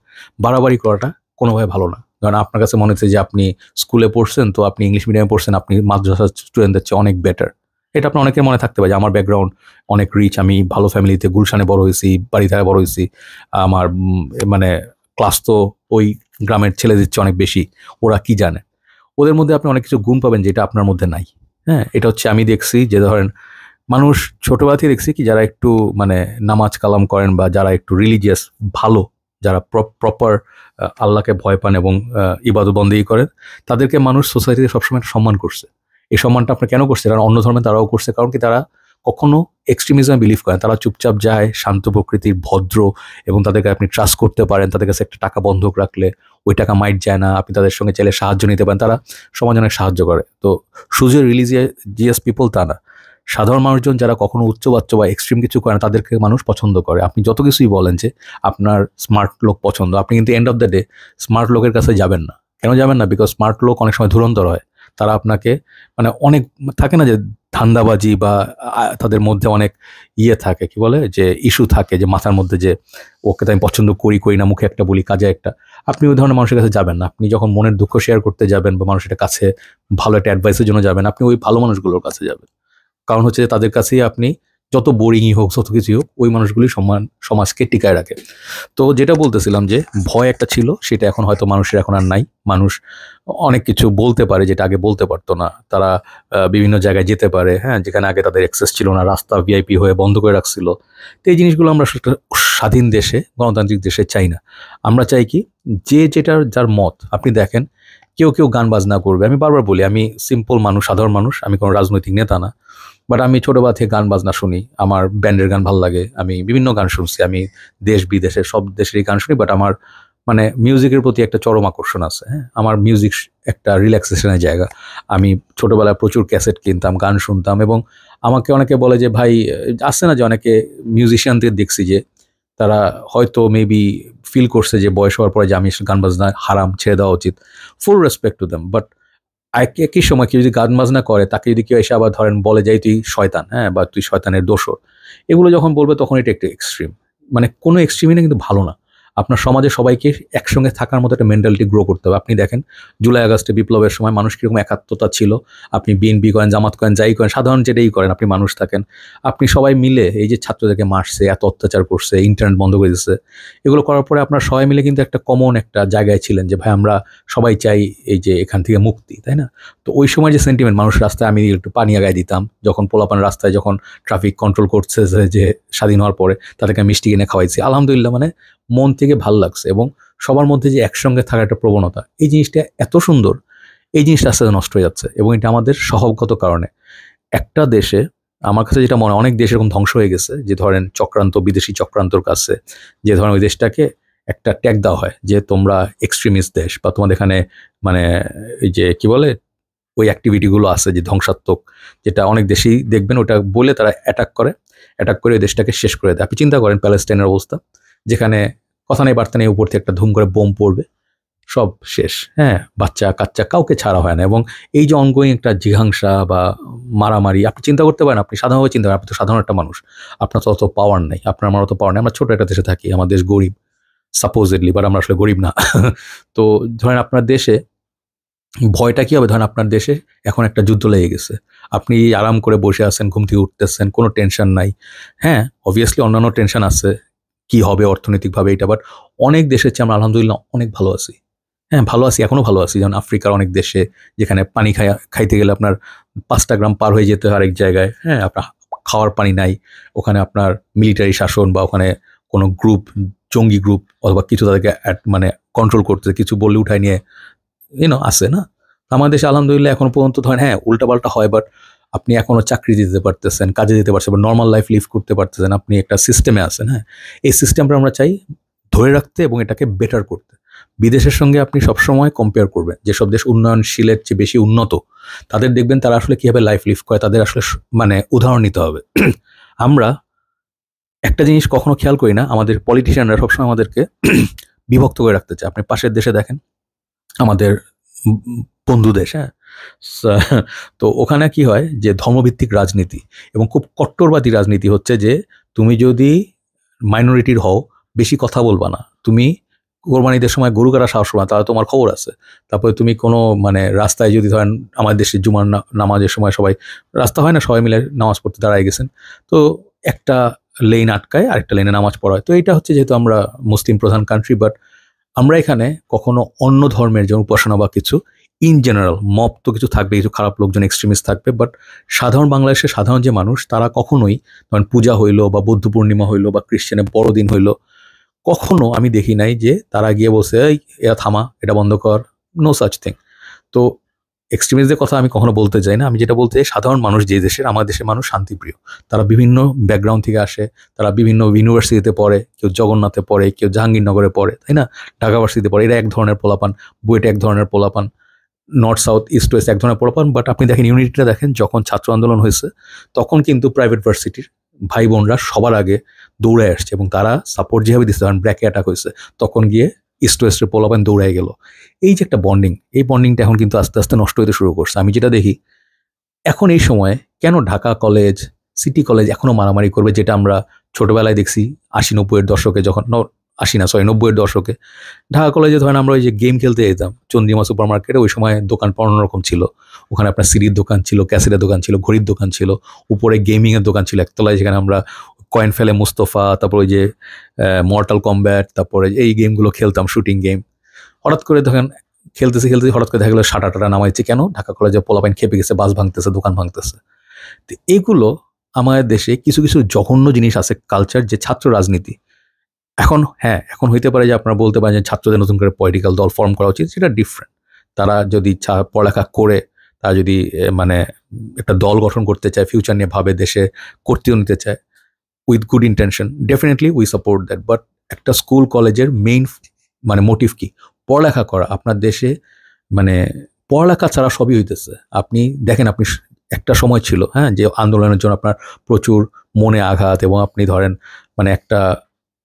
বাড়াবাড়ি করাটা কোনোভাবে ভালো না। কারণ আপনার কাছে মনে হচ্ছে যে আপনি স্কুলে পড়ছেন, তো আপনি ইংলিশ মিডিয়ামে পড়ছেন, আপনি মাদ্রাসার স্টুডেন্টদের চেয়ে অনেক বেটার। এটা আপনার অনেকের মনে থাকতে পারে যে আমার ব্যাকগ্রাউন্ড অনেক রিচ, আমি ভালো ফ্যামিলিতে গুলশানে বড় হয়েছি, বাড়িধারায় বড় হয়েছি, আমার মানে ক্লাস তো ওই গ্রামের ছেলেদের চেয়ে অনেক বেশি। ওরা কি জানে? ওদের মধ্যে আপনি অনেক কিছু গুণ পাবেন যেটা আপনার মধ্যে নাই, হ্যাঁ? এটা হচ্ছে আমি দেখছি যে ধরেন মানুষ ছোটবেলা থেকে দেখছি কি, যারা একটু মানে নামাজ কালাম করেন বা যারা একটু রিলিজিয়াস, ভালো, যারা প্রপার আল্লাহকে ভয় পান এবং ইবাদত বন্দেগী করেন, তাদেরকে মানুষ সোসাইটিতে সবসময় একটা সম্মান করছে। এই সম্মানটা আপনার কেন করছে? কারণ অন্য ধর্মে তারাও করছে। কারণ কি, তারা কখনো এক্সট্রিমিজমে বিলিভ করেন। তারা চুপচাপ যায়, শান্ত প্রকৃতির, ভদ্র, এবং তাদেরকে আপনি ট্রাস্ট করতে পারেন। তাদের কাছে একটা টাকা বন্ধক রাখলে ওই টাকা মাইট যায় না, আপনি তাদের সঙ্গে চাইলে সাহায্য নিতে পারেন। তারা সমাজ অনেক সাহায্য করে। তো শুধু রিলিজিয়াস পিপল তা না, সাধারণ মানুষজন যারা কখনো উচ্চবাচ্য বা এক্সট্রিম কিছু করে না, তাদেরকে মানুষ পছন্দ করে। আপনি যত কিছুই বলেন যে আপনার স্মার্ট লোক পছন্দ, আপনি কিন্তু end of the day smart লোকের কাছে যাবেন না। কেন যাবেন না? বিকজ স্মার্ট লোক অনেক সময় ধুরন্ধর হয়। তারা আপনাকে মানে অনেক থাকে না যে ধান্দাবাজি বা তাদের মধ্যে অনেক থাকে, কি বলে, যে ইস্যু থাকে, যে মাথার মধ্যে যে ওকে তো আমি পছন্দ করি না, মুখে একটা বলি, কাজে একটা। আপনি ওই ধরনের মানুষের কাছে যাবেন না। আপনি যখন মনের দুঃখ শেয়ার করতে যাবেন বা মানুষের কাছে ভালো একটা অ্যাডভাইসের জন্য যাবেন, আপনি ওই ভালো মানুষগুলোর কাছে যাবেন। কারণ হচ্ছে যে তাদের কাছেই আপনি যত বোরিংই হোক, যত কিছুই হোক, ওই মানুষগুলি সমাজকে টিকায় রাখে। তো যেটা বলতেছিলাম যে ভয় একটা ছিল, সেটা এখন হয়তো মানুষের এখন আর নাই। মানুষ অনেক কিছু বলতে পারে যেটা আগে বলতে পারতো না। তারা বিভিন্ন জায়গায় যেতে পারে, হ্যাঁ, যেখানে আগে তাদের অ্যাক্সেস ছিল না। রাস্তা ভিআইপি হয়ে বন্ধ করে রাখছিল। তো এই জিনিসগুলো আমরা একটা স্বাধীন দেশে, গণতান্ত্রিক দেশে চাই না। আমরা চাই কি, যে যেটার যার মত, আপনি দেখেন কেউ গান বাজনা করবে। আমি বারবার বলি, আমি সিম্পল মানুষ, সাধারণ মানুষ, আমি কোনো রাজনৈতিক নেতা না, বাট আমি ছোটবেলা থেকে গান বাজনা শুনি। আমার ব্যান্ডের গান ভালো লাগে, আমি বিভিন্ন গান শুনছি। আমি দেশ বিদেশের সব দেশেরই গান শুনি, বাট আমার মানে মিউজিকের প্রতি একটা চরম আকর্ষণ আছে, হ্যাঁ। আমার মিউজিক একটা রিল্যাক্সেশনের জায়গা। আমি ছোটবেলায় প্রচুর ক্যাসেট কিনতাম, গান শুনতাম, এবং আমাকে অনেকে বলে যে ভাই, আসছে না যে অনেকে মিউজিশিয়ানদের দেখছি যে তারা হয়তো মেবি ফিল করছে যে বয়স হওয়ার পরে যে আমি গান বাজনা হারাম, ছেড়ে দেওয়া উচিত। ফুল রেসপেক্ট টু দেম, বাট একই সময় কেউ যদি গান বাজনা করে, তাকে যদি কেউ এসে আবার ধরেন বলে যাই তুই শয়তান, হ্যাঁ, বা তুই শয়তানের দোসর, এগুলো যখন বলবে তখন এটা একটু এক্সট্রিম। মানে কোনো এক্সট্রিমই না, কিন্তু ভালো না। আপনার সমাজে সবাইকে একসঙ্গে থাকার মতো একটা মেন্টালিটি গ্রো করতে হবে। আপনি দেখেন জুলাই আগস্টে বিপ্লবের সময় মানুষ কীরকম একাত্মতা ছিল। আপনি বিএনপি করেন, জামাত করেন, যাই করেন, সাধারণ যেটাই করেন, আপনি মানুষ থাকেন, আপনি সবাই মিলে এই যে ছাত্রদেরকে মারছে, এত অত্যাচার করছে, ইন্টারনেট বন্ধ করে দিচ্ছে, এগুলো করার পরে আপনার সবাই মিলে কিন্তু একটা কমন একটা জায়গায় ছিলেন যে ভাই আমরা সবাই চাই এই যে এখান থেকে মুক্তি, তাই না? তো ওই সময় যে সেন্টিমেন্ট, মানুষ রাস্তায়, আমি একটু পানি আগায় দিতাম যখন পোলাপান রাস্তায় যখন ট্রাফিক কন্ট্রোল করছে যে স্বাধীন হওয়ার পরে, তাদেরকে মিষ্টি কিনে খাওয়াইছি, আলহামদুলিল্লাহ, মানে মন থেকে ভাল লাগছে। এবং সবার মধ্যে যে একসঙ্গে থাকার একটা প্রবণতা, এই জিনিসটা এত সুন্দর, এই জিনিসটা আস্তে আস্তে নষ্ট হয়ে যাচ্ছে। এবং এটা আমাদের স্বভাবগত কারণে। একটা দেশে, আমার কাছে যেটা মনে হয়, অনেক দেশ এরকম ধ্বংস হয়ে গেছে যে ধরেন চক্রান্ত, বিদেশি চক্রান্তর কাছে, যে ধরেন ওই দেশটাকে একটা ট্যাগ দেওয়া হয় যে তোমরা এক্সট্রিমিস্ট দেশ, বা তোমাদের এখানে মানে এই যে কি বলে ওই অ্যাক্টিভিটিগুলো আছে যে ধ্বংসাত্মক, যেটা অনেক দেশেই দেখবেন, ওটা বলে তারা অ্যাটাক করে ওই দেশটাকে শেষ করে দেয়। আপনি চিন্তা করেন প্যালেস্টাইনের অবস্থা, যেখানে কথা নেই বার্তা নেই, উপর থেকে একটা ধুম করে বোম পড়বে, সব শেষ, হ্যাঁ, বাচ্চা কাচ্চা কাউকে ছাড়া হয় না। এবং এই যে অনগোয়িং একটা জিঘাংসা বা মারামারি, আপনি চিন্তা করতে পারেন, আপনি সাধারণভাবে চিন্তা করেন, আপনি তো সাধারণ একটা মানুষ, আপনার তো অত পাওয়ার নেই, আপনার আমার অত পাওয়ার নেই, আমরা ছোট একটা দেশে থাকি, আমার দেশ গরিব সাপোজেডলি, বাট আমরা আসলে গরিব না। তো ধরেন আপনার দেশে ভয়টা কি হবে? ধরেন আপনার দেশে এখন একটা যুদ্ধ লেগে গেছে, আপনি আরাম করে বসে আছেন, ঘুম থেকে উঠতেছেন, কোনো টেনশন নাই। হ্যাঁ, অবভিয়াসলি অন্যান্য টেনশন আছে, কি হবে অর্থনৈতিকভাবে এটা, বাট অনেক দেশের চেয়ে আমরা আলহামদুলিল্লাহ অনেক ভালো আছি। হ্যাঁ, ভালো আছি, এখনো ভালো আছি। যেমন আফ্রিকার অনেক দেশে, যেখানে পানি খাইতে গেলে আপনার 5টা গ্রাম পার হয়ে যেতে হয় আরেক জায়গায়। হ্যাঁ, আপনার খাওয়ার পানি নাই, ওখানে আপনার মিলিটারি শাসন, বা ওখানে কোনো গ্রুপ, জঙ্গি গ্রুপ অথবা কিছু তাদেরকে মানে কন্ট্রোল করতে, কিছু বললে উঠায় নিয়ে আছে না? আমাদের দেশে আলহামদুলিল্লাহ এখনো পর্যন্ত ধরেন হ্যাঁ উল্টাপাল্টা হয়, বাট আপনি এখনো চাকরি দিতে পারতেছেন, কাজে দিতে পারছেন, বা নর্মাল লাইফ লিভ করতে পারতেছেন, আপনি একটা সিস্টেমে আছেন। হ্যাঁ, এই সিস্টেমটা আমরা চাই ধরে রাখতে এবং এটাকে বেটার করতে। বিদেশের সঙ্গে আপনি সবসময় কম্পেয়ার করবেন, যেসব দেশ উন্নয়নশীলের চেয়ে বেশি উন্নত, তাদের দেখবেন তারা আসলে কীভাবে লাইফ লিভ করে, তাদের আসলে মানে উদাহরণ নিতে হবে। আমরা একটা জিনিস কখনো খেয়াল করি না, আমাদের পলিটিশিয়ানরা সবসময় আমাদেরকে বিভক্ত করে রাখতে চায়। আপনি পাশের দেশে দেখেন, আমাদের বন্ধু দেশ, হ্যাঁ, তো ওখানে কি হয় যে ধর্মভিত্তিক রাজনীতি এবং খুব কট্টরবাদী রাজনীতি হচ্ছে যে তুমি যদি মাইনরিটির হও, বেশি কথা বলবা না, তুমি কোরবানিদের সময় গরু কাটা সাহস করবা না, তাহলে তোমার খবর আছে। তারপরে তুমি কোনো মানে রাস্তায় যদি ধরেন, আমাদের দেশে জুমার নামাজের সময় সবাই রাস্তা হয় না, সবাই মিলে নামাজ পড়তে দাঁড়ায় গেছেন, তো একটা লেন আটকায় আরেকটা লেনে নামাজ পড়া হয়। তো এটা হচ্ছে যেহেতু আমরা মুসলিম প্রধান কান্ট্রি, বাট আমরা এখানে কখনো অন্য ধর্মের যেমন উপাসনা বা কিছু, ইন জেনারেল মব তো কিছু থাকবে, কিছু খারাপ লোকজন, এক্সট্রিমিস্ট থাকবে, বাট সাধারণ বাংলাদেশের সাধারণ যে মানুষ, তারা কখনোই ধরেন পূজা হইলো বা বৌদ্ধ পূর্ণিমা হইলো বা খ্রিস্টানের বড়দিন হইলো, কখনো আমি দেখি নাই যে তারা গিয়ে বসে এই এরা থামা, এটা বন্ধ কর, নো সাচ থিং। তো এক্সট্রিমিস্টদের কথা আমি কখনো বলতে চাই না, আমি যেটা বলতে চাই, সাধারণ মানুষ যে দেশের, আমার দেশের মানুষ শান্তিপ্রিয়, তারা বিভিন্ন ব্যাকগ্রাউন্ড থেকে আসে, তারা বিভিন্ন ইউনিভার্সিটিতে পড়ে, কেউ জগন্নাথে পড়ে, কেউ জাহাঙ্গীরনগরে পড়ে, তাই না, ঢাকা ভার্সিটিতে পড়ে, এরা এক ধরনের পোলাপান, বুয়েটে এক ধরনের পোলাপান, নর্থ সাউথ ইস্ট ওয়েস্ট এক ধরনের পোলাপান। বাট আপনি দেখেন ইউনিটিটা দেখেন, যখন ছাত্র আন্দোলন হয়েছে তখন কিন্তু প্রাইভেট ভার্সিটির ভাই বোনরা সবার আগে দৌড়ে আসছে, এবং তারা সাপোর্ট যেভাবে দিচ্ছে, ধরেন ব্র্যাকে অ্যাটাক হয়েছে, তখন গিয়ে ইস্ট ওয়েস্টের পোলাপান দৌড়ায় গেল। এই যে একটা বন্ডিং, এই বন্ডিংটা এখন কিন্তু আস্তে আস্তে নষ্ট হতে শুরু করছে। আমি যেটা দেখি এখন এই সময়ে, কেন ঢাকা কলেজ, সিটি কলেজ এখনো মারামারি করবে, যেটা আমরা ছোটবেলায় দেখছি 80-90-এর দশকে, যখন 90-এর দশকে ঢাকা কলেজে ধরেন আমরা ওই যে গেম খেলতে যেতাম চন্দ্রিমা সুপার মার্কেটে, ওই সময় দোকান অন্যরকম ছিল, ওখানে আপনার সিডির দোকান ছিল, ক্যাসেটের দোকান ছিল, ঘড়ির দোকান ছিল, উপরে গেমিংয়ের দোকান ছিল একতলায়, যেখানে আমরা কয়েন ফেলে মুস্তফা, তারপর ওই যে মর্টাল কম্ব্যাট, তারপরে এই গেমগুলো খেলতাম, শুটিং গেম। হঠাৎ করে দেখেন খেলতেছে হঠাৎ করে দেখা গেলো সাটা টাটা নামাইছে, কেন? ঢাকা কলেজে পোলাপাইন খেপে গেছে, বাস ভাঙতেছে, দোকান ভাঙতেছে। তো এইগুলো আমাদের দেশে কিছু কিছু জঘন্য জিনিস আছে, কালচার, যে ছাত্র রাজনীতি। এখন হ্যাঁ, এখন হইতে পারে যে আপনারা বলতে পারেন যে ছাত্রদের নতুন করে পলিটিক্যাল দল ফর্ম করা উচিত, সেটা ডিফারেন্ট। তারা যদি পড়ালেখা করে, তারা যদি মানে একটা দল গঠন করতে চায়, ফিউচার নিয়ে ভাবে, দেশে কর্তৃত্ব নিতে চায় with good intention, definitely we support that. But একটা স্কুল কলেজের মেইন মানে মোটিভ কি? পড়ালেখা করা। আপনার দেশে মানে পড়ালেখা ছাড়া সবই হইতেছে। আপনি দেখেন, আপনি একটা সময় ছিল, হ্যাঁ, যে আন্দোলনের জন্য আপনার প্রচুর মনে আঘাত, এবং আপনি ধরেন মানে একটা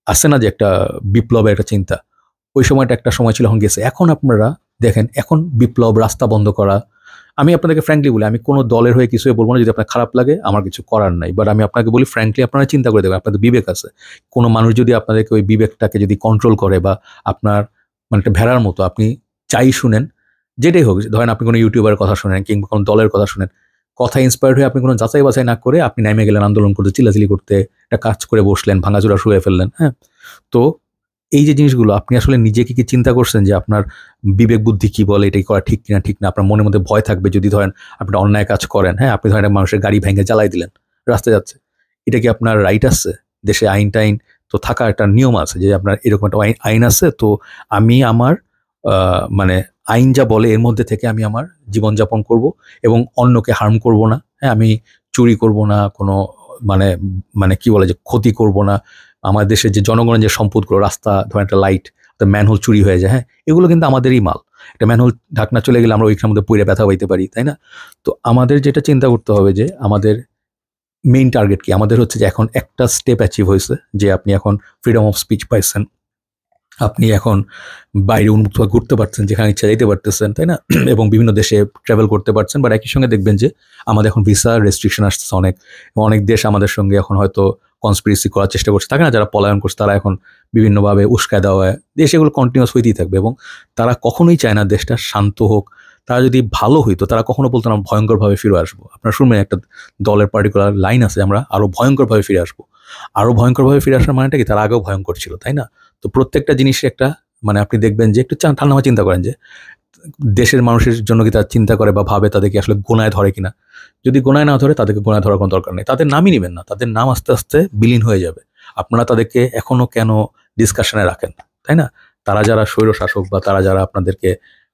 আছে না যে একটা বিপ্লবের একটা চিন্তা, ওই সময়টা একটা সময় ছিল, এখন গেছে। এখন আপনারা দেখেন, এখন বিপ্লব, রাস্তা বন্ধ করা, আমি আপনাদেরকে ফ্র্যাঙ্কলি বলি, আমি কোনো দলের হয়ে কিছু বলবো না, যদি আপনার খারাপ লাগে আমার কিছু করার নাই, বাট আমি আপনাকে বলি ফ্র্যাঙ্কলি আপনারা চিন্তা করে দেবেন, আপনাদের বিবেক আছে। কোনো মানুষ যদি আপনাদেরকে ওই বিবেকটাকে যদি কন্ট্রোল করে বা আপনার মানে একটা ভেড়ার মতো আপনি চাই শুনেন, যেটাই হোক, ধরেন আপনি কোনো ইউটিউবারের কথা শুনেন কিংবা কোনো দলের কথা শুনেন, কথা ইন্সপায়ার্ড হয়ে আপনি কোনো যাচাই বাছাই না করে আপনি নেমে গেলেন আন্দোলন করতে, চিল্লাচিল্লি করতে, একটা কাজ করে বসলেন, ভাঙাচোরা শুয়ে ফেললেন, হ্যাঁ। তো এই যে জিনিসগুলো আপনি আসলে নিজেকে কি চিন্তা করছেন যে আপনার বিবেক বুদ্ধি কি বলে এটাই করা ঠিক কিনা, ঠিক না? আপনার মনের মধ্যে ভয় থাকবে যদি ধরেন আপনি অন্যায় কাজ করেন, হ্যাঁ, আপনি ধরেন মানুষের গাড়ি ভেঙে জ্বালাই দিলেন, রাস্তায় যাচ্ছে, এটা কি আপনার রাইট আছে? দেশে আইন টাইন তো থাকা একটা নিয়ম আছে যে আপনার এরকম একটা আইন আছে, তো আমি আমার মানে আইন যা বলে এর মধ্যে থেকে আমি আমার জীবনযাপন করব এবং অন্যকে হার্ম করব না, হ্যাঁ, আমি চুরি করব না, কোনো মানে মানে কি বলে যে ক্ষতি করব না, আমার দেশের যে জনগণের যে সম্পদগুলো, রাস্তা ধরেন একটা লাইট, ম্যানহোল চুরি হয়ে যায়, হ্যাঁ, এগুলো কিন্তু আমাদেরই মাল। একটা ম্যানহোল ঢাকনা চলে গেলে আমরা ওইখানের মধ্যে পইড়ে ব্যথা পাইতে পারি, তাই না? তো আমাদের যেটা চিন্তা করতে হবে যে আমাদের মেইন টার্গেট কি? আমাদের হচ্ছে যে এখন একটা স্টেপ অ্যাচিভ হয়েছে যে আপনি এখন ফ্রিডম অফ স্পিচ পাইছেন, আপনি এখন বাইরে উন্মুক্তভাবে ঘুরতে পারছেন, যেখানে ইচ্ছা যেতে পারতেছেন, তাই না? এবং বিভিন্ন দেশে ট্রাভেল করতে পারছেন, বাট একই সঙ্গে দেখবেন যে আমাদের এখন ভিসা রেস্ট্রিকশন আসতেছে অনেক, এবং অনেক দেশ আমাদের সঙ্গে এখন হয়তো কনস্পিরেসি করার চেষ্টা করছে, থাকে না? যারা পলায়ন করছে তারা এখন বিভিন্নভাবে উস্কায় দেওয়া হয়, দেশ এগুলো কন্টিনিউয়াস হইতেই থাকবে এবং তারা কখনোই চায় না দেশটা শান্ত হোক। তারা যদি ভালো হইতো তারা কখনো বলতো না ভয়ঙ্করভাবে ফিরে আসবো। আপনারা শুনবেন একটা দলের পার্টিকুলার লাইন আছে, আমরা আরো ভয়ঙ্করভাবে ফিরে আসবো। আরো ভয়ঙ্করভাবে ফিরে আসার মানেটা কি? তারা আগেও ভয়ঙ্কর ছিল, তাই না? তো প্রত্যেকটা জিনিসের একটা মানে আপনি দেখবেন যে একটু ঠান্ডা মাথায় চিন্তা করেন যে দেশের মানুষের জন্য কি তারা চিন্তা করে বা ভাবে তাদেরকে আসলে গোনায় ধরে কিনা। যদি গোনায় না ধরে তাদেরকে গোনায় ধরার কোনো দরকার নেই, তাদের নামই নেবেন না, তাদের নাম আস্তে আস্তে বিলীন হয়ে যাবে। আপনারা তাদেরকে এখনো কেন ডিসকাশনে রাখেন, তাই না? তারা যারা স্বৈর শাসক বা তারা যারা আপনাদেরকে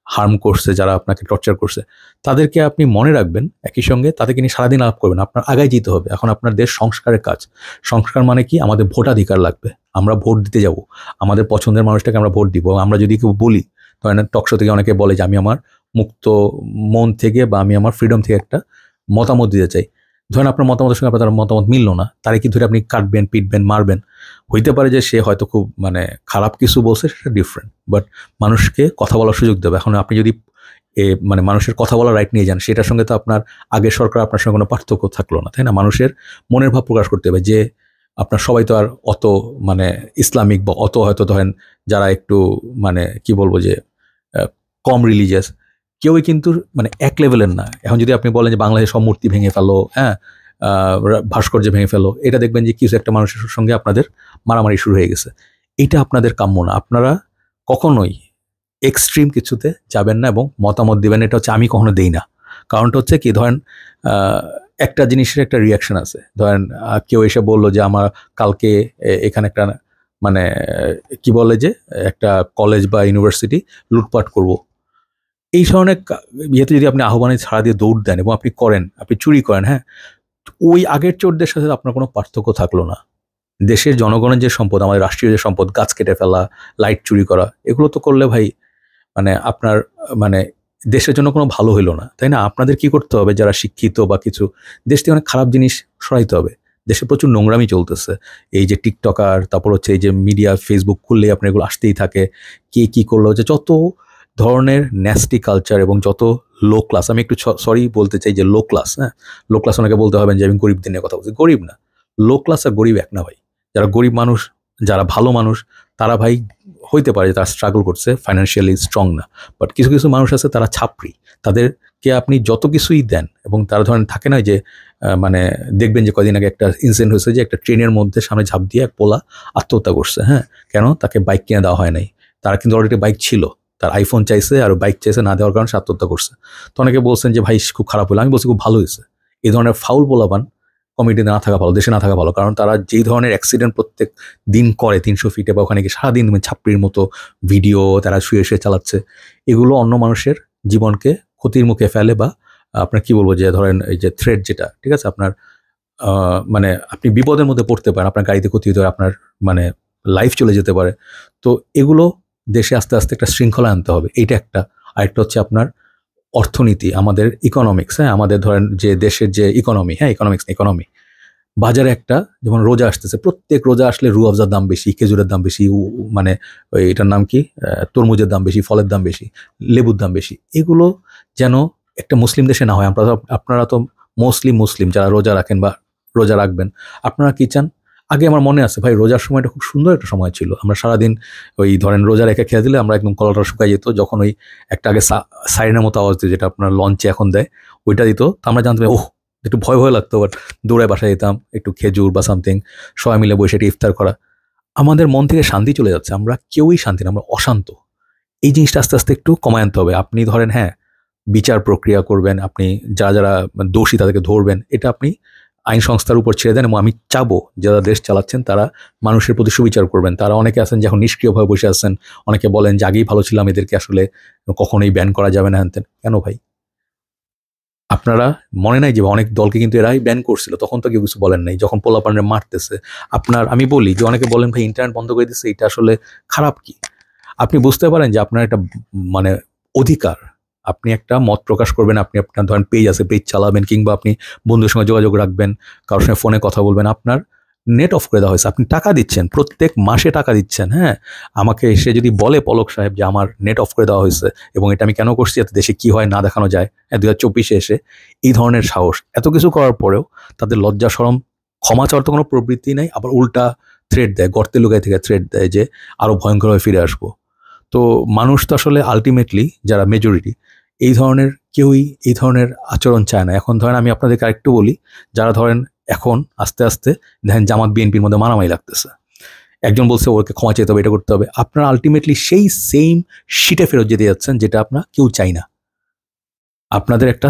হার্ম করছে, যারা আপনাকে টর্চার করছে, তাদেরকে আপনি মনে রাখবেন, একই সঙ্গে তাদেরকে নিয়ে সারাদিন আলাপ করবেন। আপনার আগায় যেতে হবে। এখন আপনার দেশ সংস্কারের কাজ। সংস্কার মানে কি? আমাদের ভোটাধিকার লাগবে, আমরা ভোট দিতে যাব, আমাদের পছন্দের মানুষটাকে আমরা ভোট দিব। আমরা যদি কেউ বলি, ধরেন টকশো থেকে অনেকে বলে যে আমি আমার মুক্ত মন থেকে বা আমি আমার ফ্রিডম থেকে একটা মতামত দিতে চাই, ধরেন আপনার মতামতের সঙ্গে আপনার তার মতামত মিললো না, তারে কি ধরে আপনি কাটবেন, পিটবেন, মারবেন? হইতে পারে যে সে হয়তো খুব মানে খারাপ কিছু বলছে, সেটা ডিফারেন্ট, বাট মানুষকে কথা বলার সুযোগ দেবে। এখন আপনি যদি মানে মানুষের কথা বলার রাইট নিয়ে যান, সেটার সঙ্গে তো আপনার আগের সরকার আপনার সঙ্গে কোনো পার্থক্য থাকলো না, তাই না? মানুষের মনের ভাব প্রকাশ করতে হবে যে আপনার সবাই তো আর অত মানে ইসলামিক বা অত হয়তো ধরেন যারা একটু মানে কি বলবো যে কম রিলিজিয়াস, কেউই কিন্তু মানে এক লেভেলের না। এখন যদি আপনি বলেন যে বাংলাদেশ সব মূর্তি ভেঙে ফেলো, হ্যাঁ, ভাস্কর্য ভেঙে ফেলো, এটা দেখবেন যে কিছু একটা মানুষের সঙ্গে আপনাদের মারামারি শুরু হয়ে গেছে। এটা আপনাদের কাম্য না। আপনারা কখনোই এক্সট্রিম কিছুতে যাবেন না এবং মতামত দিবেন, এটা হচ্ছে আমি কখনো দেই না। কারণটা হচ্ছে কি, ধরেন একটা জিনিসের একটা রিয়াকশন আছে। ধরেন কেউ এসে বললো যে আমার কালকে এখানে একটা মানে কি বলে যে একটা কলেজ বা ইউনিভার্সিটি লুটপাট করব, এই ধরনের ইয়েতে যদি আপনি আহ্বানে ছাড়া দিয়ে দৌড় দেন এবং আপনি করেন, আপনি চুরি করেন, হ্যাঁ, ওই আগের চোরদের সাথে আপনার কোনো পার্থক্য থাকলো না। দেশের জনগণের যে সম্পদ, আমাদের রাষ্ট্রীয় যে সম্পদ, গাছ কেটে ফেলা, লাইট চুরি করা, এগুলো তো করলে ভাই মানে আপনার মানে দেশের জন্য কোনো ভালো হইলো না, তাই না? আপনাদের কি করতে হবে, যারা শিক্ষিত বা কিছু, দেশ থেকে অনেক খারাপ জিনিস সরাইতে হবে। দেশে প্রচুর নোংরামি চলতেছে, এই যে টিকটকার, তারপর হচ্ছে এই যে মিডিয়া, ফেসবুক খুললেই আপনার এগুলো আসতেই থাকে, কে কি করলো, যে যত ধরনের ন্যাস্টি কালচার এবং যত লো ক্লাস, আমি একটু সরি বলতে চাই যে লো ক্লাস, হ্যাঁ, লো ক্লাস অনেকে বলতে হবেন যে আমি গরিবদের নিয়ে কথা বলছি, গরিব না, লো ক্লাস আর গরিব এক না ভাই। যারা গরিব মানুষ, যারা ভালো মানুষ, তারা ভাই হইতে পারে তারা স্ট্রাগল করছে, ফাইন্যান্সিয়ালি স্ট্রং না, বাট কিছু কিছু মানুষ আছে তারা ছাপরি, তাদেরকে আপনি যত কিছুই দেন এবং তারা ধরেন থাকে না যে মানে দেখবেন যে কদিন আগে একটা ইনসিডেন্ট হয়েছে যে একটা ট্রেনের মধ্যে সামনে ঝাঁপ দিয়ে এক পোলা আত্মহত্যা করছে, হ্যাঁ, কেন? তাকে বাইক কিনে দেওয়া হয় নাই, তারা কিন্তু অলরেডি বাইক ছিল, তার আইফোন চাইছে আর বাইক চাইছে, না দেওয়ার কারণে সে আত্মহত্যা করছে। তো অনেকে বলছেন যে ভাই খুব খারাপ হলো, আমি বলছি খুব ভালো হয়েছে। এই ধরনের ফাউল পোলাপান কমিটিতে না থাকা ভালো, দেশে না থাকা ভালো, কারণ তারা যেই ধরনের অ্যাক্সিডেন্ট প্রত্যেক দিন করে 300 ফিটে বা ওখানে গিয়ে সারাদিন ছাপড়ির মতো ভিডিও তারা শুয়ে শুয়ে চালাচ্ছে, এগুলো অন্য মানুষের জীবনকে ক্ষতির মুখে ফেলে বা আপনার কি বলবো যে ধরেন এই যে থ্রেড যেটা, ঠিক আছে, আপনার মানে আপনি বিপদের মধ্যে পড়তে পারেন, আপনার গাড়িতে ক্ষতি হতে পারে, আপনার মানে লাইফ চলে যেতে পারে। তো এগুলো দেশে আস্তে আস্তে একটা শৃঙ্খলা আনতে হবে, এইটা একটা। আরেকটা হচ্ছে আপনার অর্থনীতি, আমাদের ইকোনমিক্স, হ্যাঁ, আমাদের ধরেন যে দেশের যে ইকোনমি, হ্যাঁ, ইকোনমিক্স ইকোনমি, বাজারে একটা যেমন রোজা আসতেছে, প্রত্যেক রোজা আসলে রু আফজার দাম বেশি, খেজুরের দাম বেশি, মানে ওই এটার নাম কি, তরমুজের দাম বেশি, ফলের দাম বেশি, লেবুর দাম বেশি, এগুলো যেন একটা মুসলিম দেশে না হয়, আপনারা তো মোস্টলি মুসলিম যারা রোজা রাখেন বা রোজা রাখবেন, আপনারা কি চান? আগে আমার মনে আছে ভাই, রোজার সময়টা খুব সুন্দর একটা সময় ছিল। আমরা সারাদিন ওই ধরেন রোজা রেখে খেয়ে দিলে আমরা একদম কলাটা শুকাই যেত, যখন ওই একটা আগে সাইরেনের মতো আওয়াজ দিত, যেটা আপনার লঞ্চে এখন দেয়, ওইটা দিত, তো আমরা জানতাম ওহ, একটু ভয় ভয় লাগতো, বাট দৌড়ায় বাসায় যেতাম, একটু খেজুর বা সামথিং সবাই মিলে বসে এটা ইফতার করা। আমাদের মন থেকে শান্তি চলে যাচ্ছে, আমরা কেউই শান্তি না, আমরা অশান্ত। এই জিনিসটা আস্তে আস্তে একটু কমায় আনতে হবে। আপনি ধরেন হ্যাঁ, বিচার প্রক্রিয়া করবেন, আপনি যারা যারা দোষী তাদেরকে ধরবেন, এটা আপনি আইন সংস্থার উপর ছেড়ে দেন, এবং আমি চাবো যারা দেশ চালাচ্ছেন তারা মানুষের প্রতি সুবিচার করবেন। তারা অনেকে আছেন যে এখন নিষ্ক্রিয়ভাবে বসে আছেন, অনেকে বলেন যে আগেই ভালো ছিলাম, এদেরকে আসলে কখনোই ব্যান করা যাবে না, হ্যান কেন ভাই? আপনারা মনে নাই যে অনেক দলকে কিন্তু এরাই ব্যান করছিল, তখন তো কেউ কিছু বলেন নাই, যখন পোলাপানরে মারতেছে। আমি বলি যে অনেকে বলেন ভাই ইন্টারনেট বন্ধ করে দিচ্ছে, এটা আসলে খারাপ কি? আপনি বুঝতে পারেন যে আপনার একটা মানে অধিকার, আপনি একটা মত প্রকাশ করবেন, আপনি আপনার ধরেন পেজ আছে, পেজ চালাবেন, কিংবা আপনি বন্ধুদের সঙ্গে যোগাযোগ রাখবেন, কারোর সঙ্গে ফোনে কথা বলবেন, আপনার নেট অফ করে দেওয়া হয়েছে, আপনি টাকা দিচ্ছেন, প্রত্যেক মাসে টাকা দিচ্ছেন। হ্যাঁ, আমাকে এসে যদি বলে পলক সাহেব যে আমার নেট অফ করে দেওয়া হয়েছে এবং এটা আমি কেন করছি, যাতে দেশে কী হয় না দেখানো যায়, 2024 এসে এই ধরনের সাহস, এত কিছু করার পরেও তাদের লজ্জা শরম ক্ষমা চাওয়ার তো কোনো প্রবৃত্তি নেই, আবার উল্টা থ্রেট দেয়, গর্তে লুকায় থেকে থ্রেট দেয় যে আরও ভয়ঙ্করভাবে ফিরে আসবো। তো মানুষ তো আসলে আলটিমেটলি যারা মেজরিটি, এই ধরনের কেউই এই ধরনের আচরণ চায় না। এখন ধরেন আমি আপনাদেরকে আরেকটু বলি, যারা ধরেন এখন আস্তে আস্তে দেখেন জামাত বিএনপির মধ্যে মারামারি লাগতেছে, একজন বলছে ওকে ক্ষমা চাইতে হবে, এটা করতে হবে, আপনারা আলটিমেটলি সেই সেম শিটে ফেরত যেতে যাচ্ছেন, যেটা আপনার কেউ চাই না। আপনাদের একটা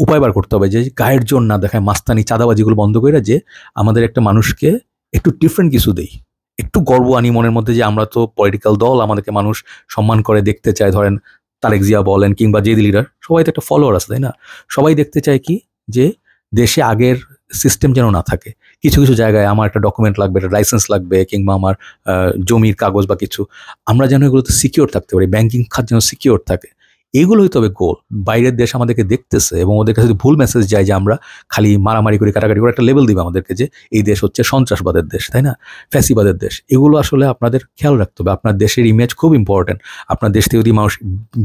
উপায় বার করতে হবে যে গায়ের জোর না দেখায়, মাস্তানি চাঁদাবাজিগুলো বন্ধ করে, যে আমাদের একটা মানুষকে একটু ডিফারেন্ট কিছু দেই, একটু গর্ব আনি মনের মধ্যে যে আমরা তো পলিটিক্যাল দল, আমাদেরকে মানুষ সম্মান করে দেখতে চায়। ধরেন তারেক জিয়া বলেন কিংবা যে লিডার, সবাই তো একটা ফলোয়ার আছে, তাই না? সবাই দেখতে চায় কি, যে দেশে আগের সিস্টেম যেন না থাকে। কিছু কিছু জায়গায় আমার একটা ডকুমেন্ট লাগবে, একটা লাইসেন্স লাগবে, কিংবা আমার জমির কাগজ বা কিছু, আমরা যেন এগুলোতে সিকিওর থাকতে পারি, ব্যাংকিং খাত যেন সিকিওর থাকে। এগুলোই তবে গোল। বাইরের দেশ আমাদেরকে দেখতেছে এবং ওদের কাছে যদি ভুল মেসেজ যায় যে আমরা খালি মারামারি করি, কাটাকাটি করে, একটা লেভেল দিবে আমাদেরকে যে এই দেশ হচ্ছে সন্ত্রাসবাদের দেশ, তাই না, ফ্যাসিবাদের দেশ। এগুলো আসলে আপনাদের খেয়াল রাখতে হবে। আপনার দেশের ইমেজ খুব ইম্পর্টেন্ট। আপনার দেশ থেকে যদি মানুষ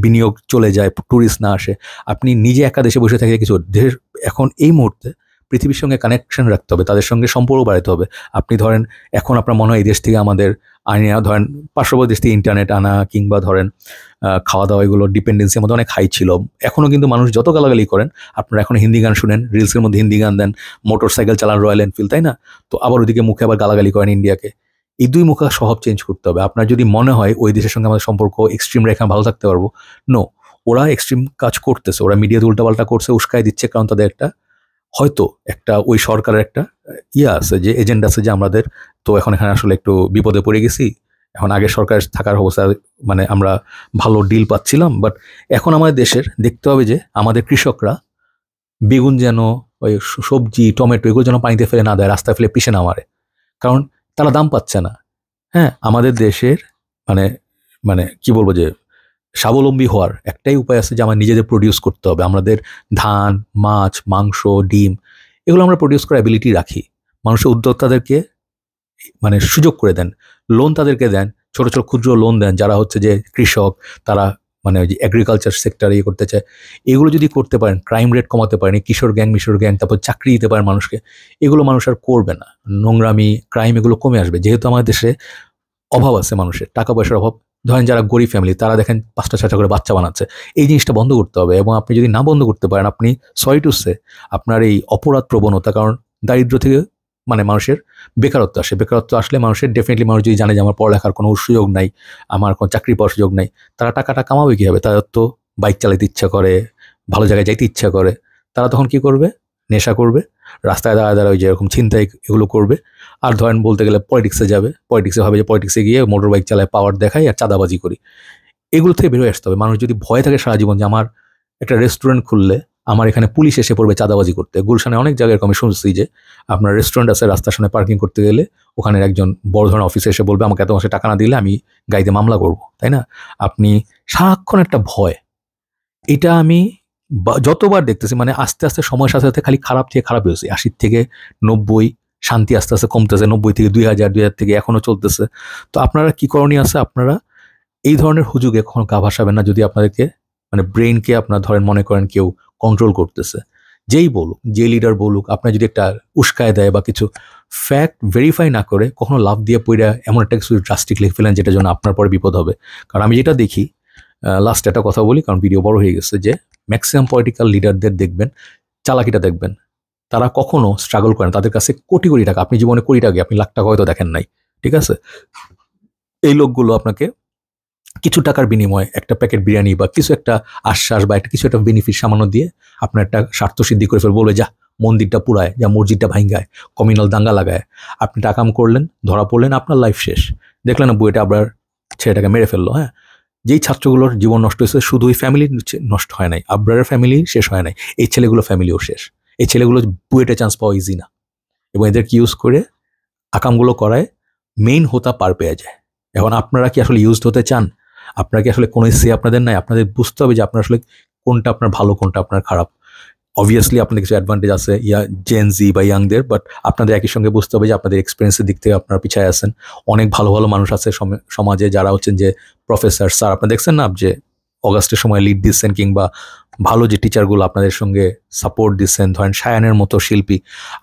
বিনিয়োগ চলে যায়, ট্যুরিস্ট না আসে, আপনি নিজে একা দেশে বসে থেকে কিছু, দেশ এখন এই মুহূর্তে পৃথিবীর সঙ্গে কানেকশন রাখতে হবে, তাদের সঙ্গে সম্পর্ক বাড়াতে হবে। আপনি ধরেন এখন আপনার মনে হয় এই দেশ থেকে আমাদের আইনা, ধরেন পার্শ্ববর্তী দেশ থেকে ইন্টারনেট আনা, কিংবা ধরেন খাওয়া দাওয়া, এগুলো ডিপেন্ডেন্সি আমাদের অনেক হাই ছিল। এখনও কিন্তু মানুষ যত গালাগালি করেন, আপনারা এখন হিন্দি গান শুনেন, রিলসের মধ্যে হিন্দি গান দেন, মোটর সাইকেল চালান রয়্যাল এনফিল্ড, তাই না? তো আবার ওদিকে মুখে আবার গালাগালি করেন ইন্ডিয়াকে। এই দুই মুখা স্বভাব চেঞ্জ করতে হবে। আপনার যদি মনে হয় ওই দেশের সঙ্গে আমাদের সম্পর্ক এক্সট্রিম রেখা ভালো থাকতে পারবো, নো, ওরা এক্সট্রিম কাজ করতেছে, ওরা মিডিয়াতে উল্টাপাল্টা করছে, উস্কাই দিচ্ছে, কারণ তাদের একটা হয়তো একটা ওই সরকারের একটা আছে, যে এজেন্ডা আছে, যে আমাদের তো এখন এখানে আসলে একটু বিপদে পড়ে গেছি। এখন আগের সরকার থাকার অবস্থা, মানে আমরা ভালো ডিল পাচ্ছিলাম, বাট এখন আমাদের দেশের দেখতে হবে যে আমাদের কৃষকরা বেগুন যেন, ওই সবজি টমেটো এগুলো যেন পানিতে ফেলে না দেয়, রাস্তায় ফেলে পিষে না মারে, কারণ তারা দাম পাচ্ছে না। হ্যাঁ, আমাদের দেশের মানে মানে কি বলবো, যে স্বাবলম্বী হওয়ার একটাই উপায় আছে, যে আমার নিজেদের প্রডিউস করতে হবে। আমাদের ধান, মাছ, মাংস, ডিম, এগুলো আমরা প্রডিউস করার অ্যাবিলিটি রাখি। মানুষের উদ্যোক্তাদেরকে মানে সুযোগ করে দেন, লোন তাদেরকে দেন, ছোট ছোট ক্ষুদ্র লোন দেন, যারা হচ্ছে যে কৃষক, তারা মানে ওই যে এগ্রিকালচার সেক্টরে ইয়ে করতে চায়। এগুলো যদি করতে পারেন, ক্রাইম রেট কমাতে পারেন, কিশোর গ্যাং মিশর গ্যাং, তারপর চাকরি দিতে পারেন মানুষকে, এগুলো মানুষ আর করবে না। নোংরামি, ক্রাইম এগুলো কমে আসবে, যেহেতু আমাদের দেশে অভাব আছে, মানুষের টাকা পয়সার অভাব। ধরেন যারা গরিব ফ্যামিলি, তারা দেখেন 5টা 6টা করে বাচ্চা বানাচ্ছে। এই জিনিসটা বন্ধ করতে হবে, এবং আপনি যদি না বন্ধ করতে পারেন, আপনি সরি টু সে, আপনার এই অপরাধ প্রবণতা, কারণ দারিদ্র্য থেকে মানে মানুষের বেকারত্ব আসে, বেকারত্ব আসলে মানুষের ডেফিনেটলি, মানুষ যদি জানে যে আমার পড়ালেখার কোনো সুযোগ নাই, আমার কোনো চাকরি পাওয়ার সুযোগ নাই, তারা টাকাটা কামাবে কীভাবে? তাদের তো বাইক চালাতে ইচ্ছা করে, ভালো জায়গায় যাইতে ইচ্ছা করে, তারা তখন কি করবে? নেশা করবে, রাস্তায় দাঁড়ায় দাঁড়ায় ওই যেরকম ছিনতাই এগুলো করবে। আর ধরেন বলতে গেলে পলিটিক্সে যাবে, পলিটিক্সে ভাবে যে পলিটিক্সে গিয়ে মোটর বাইক চালায়, পাওয়ার দেখাই আর চাঁদাবাজি করি। এগুলো থেকে বেরোয় আসতে হবে। মানুষ যদি ভয় থাকে সারা জীবন যে আমার একটা রেস্টুরেন্ট খুললে আমার এখানে পুলিশ এসে পড়বে চাঁদাবাজি করতে, গুলশানে অনেক জায়গায় আমি শুনছি যে আপনার রেস্টুরেন্ট আছে, রাস্তার সামনে পার্কিং করতে গেলে ওখানে একজন বড় ধরনের অফিসে এসে বলবে আমাকে এত মাসে টাকা না দিলে আমি গাড়িতে মামলা করব, তাই না? আপনি সারাক্ষণ একটা ভয়, এটা আমি যতবার দেখতেছি, মানে আস্তে আস্তে সময়ের সাথে সাথে খালি খারাপ থেকে খারাপ হয়েছে। 80 থেকে 90 শান্তি আস্তে আস্তে কমতেছে, 90 থেকে 2000, 2000 থেকে এখনো চলতেছে। তো আপনারা কি করণীয় আছে? আপনারা এই ধরনের হুজুগে কখনো গা ভাসাবেন না। যদি আপনাদেরকে মানে ব্রেইনকে আপনার ধরেন মনে করেন কেউ কন্ট্রোল করতেছে। যেই বলুক, যে লিডার বলুক, আপনার যদি একটা উস্কায় দেয় বা কিছু ফ্যাক্ট ভেরিফাই না করে কখনো লাভ দিয়ে পইরা এমন একটা কিছু ড্রাস্টিক লিখে ফেলেন যেটার জন্য আপনার পরে বিপদ হবে। কারণ আমি যেটা দেখি, লাস্ট একটা কথা বলি কারণ ভিডিও বড় হয়ে গেছে, যে ম্যাক্সিমাম পলিটিক্যাল লিডারদের দেখবেন, চালাকিটা দেখবেন, তারা কখনো স্ট্রাগল করেন, তাদের কাছে কোটি কোটি টাকা, আপনি জীবনে কোটি টাকা, আপনি লাখ টাকা হয়তো দেখেন নাই, ঠিক আছে? এই লোকগুলো আপনাকে কিছু টাকার বিনিময়ে একটা প্যাকেট বিরিয়ানি বা কিছু একটা আশ্বাস বা একটা কিছু একটা বেনিফিট সামান্য দিয়ে আপনার একটা স্বার্থ সিদ্ধি করে ফেলবে, বলবে যা মন্দিরটা পুরায়, যা মসজিদটা ভাঙ্গায়, কমিউনাল দাঙ্গা লাগায়, আপনি টাকাম করলেন, ধরা পড়লেন, আপনার লাইফ শেষ। দেখলেন না বইটা আবার ছেলেটাকে মেরে ফেললো। হ্যাঁ, যেই ছাত্রগুলোর জীবন নষ্ট হয়েছে শুধুই ফ্যামিলি নষ্ট হয় নাই, আব্রারের ফ্যামিলি শেষ হয় নাই, এই ছেলেগুলো ফ্যামিলিও শেষ। এই ছেলেগুলো বুয়েটে চান্স পাওয়া ইজি না, এবং এদেরকে ইউজ করে আকামগুলো করায় মেইন হোতা পার পেয়ে যায়। এখন আপনারা কি আসলে ইউজড হতে চান? আপনারা কি আসলে কোনো সে আপনাদের নাই? আপনাদের বুঝতে হবে যে আপনার আসলে কোনটা আপনার ভালো, কোনটা আপনার খারাপ। অবভিয়াসলি আপনাদের কিছু অ্যাডভান্টেজ আছে জেন জি বা ইয়াংদের, বাট আপনাদের একই সঙ্গে বুঝতে হবে যে আপনাদের এক্সপিরিয়েন্সের দিক থেকে আপনারা পিছায় আছেন। অনেক ভালো ভালো মানুষ আছে সমাজে, যারা হচ্ছেন যে প্রফেসর স্যার, আপনারা দেখছেন না যে অগাস্টের সময় লিড দিচ্ছেন, কিংবা ভালো যে টিচারগুলো আপনাদের সঙ্গে সাপোর্ট দিচ্ছেন, ধরেন সায়ানের মতো শিল্পী।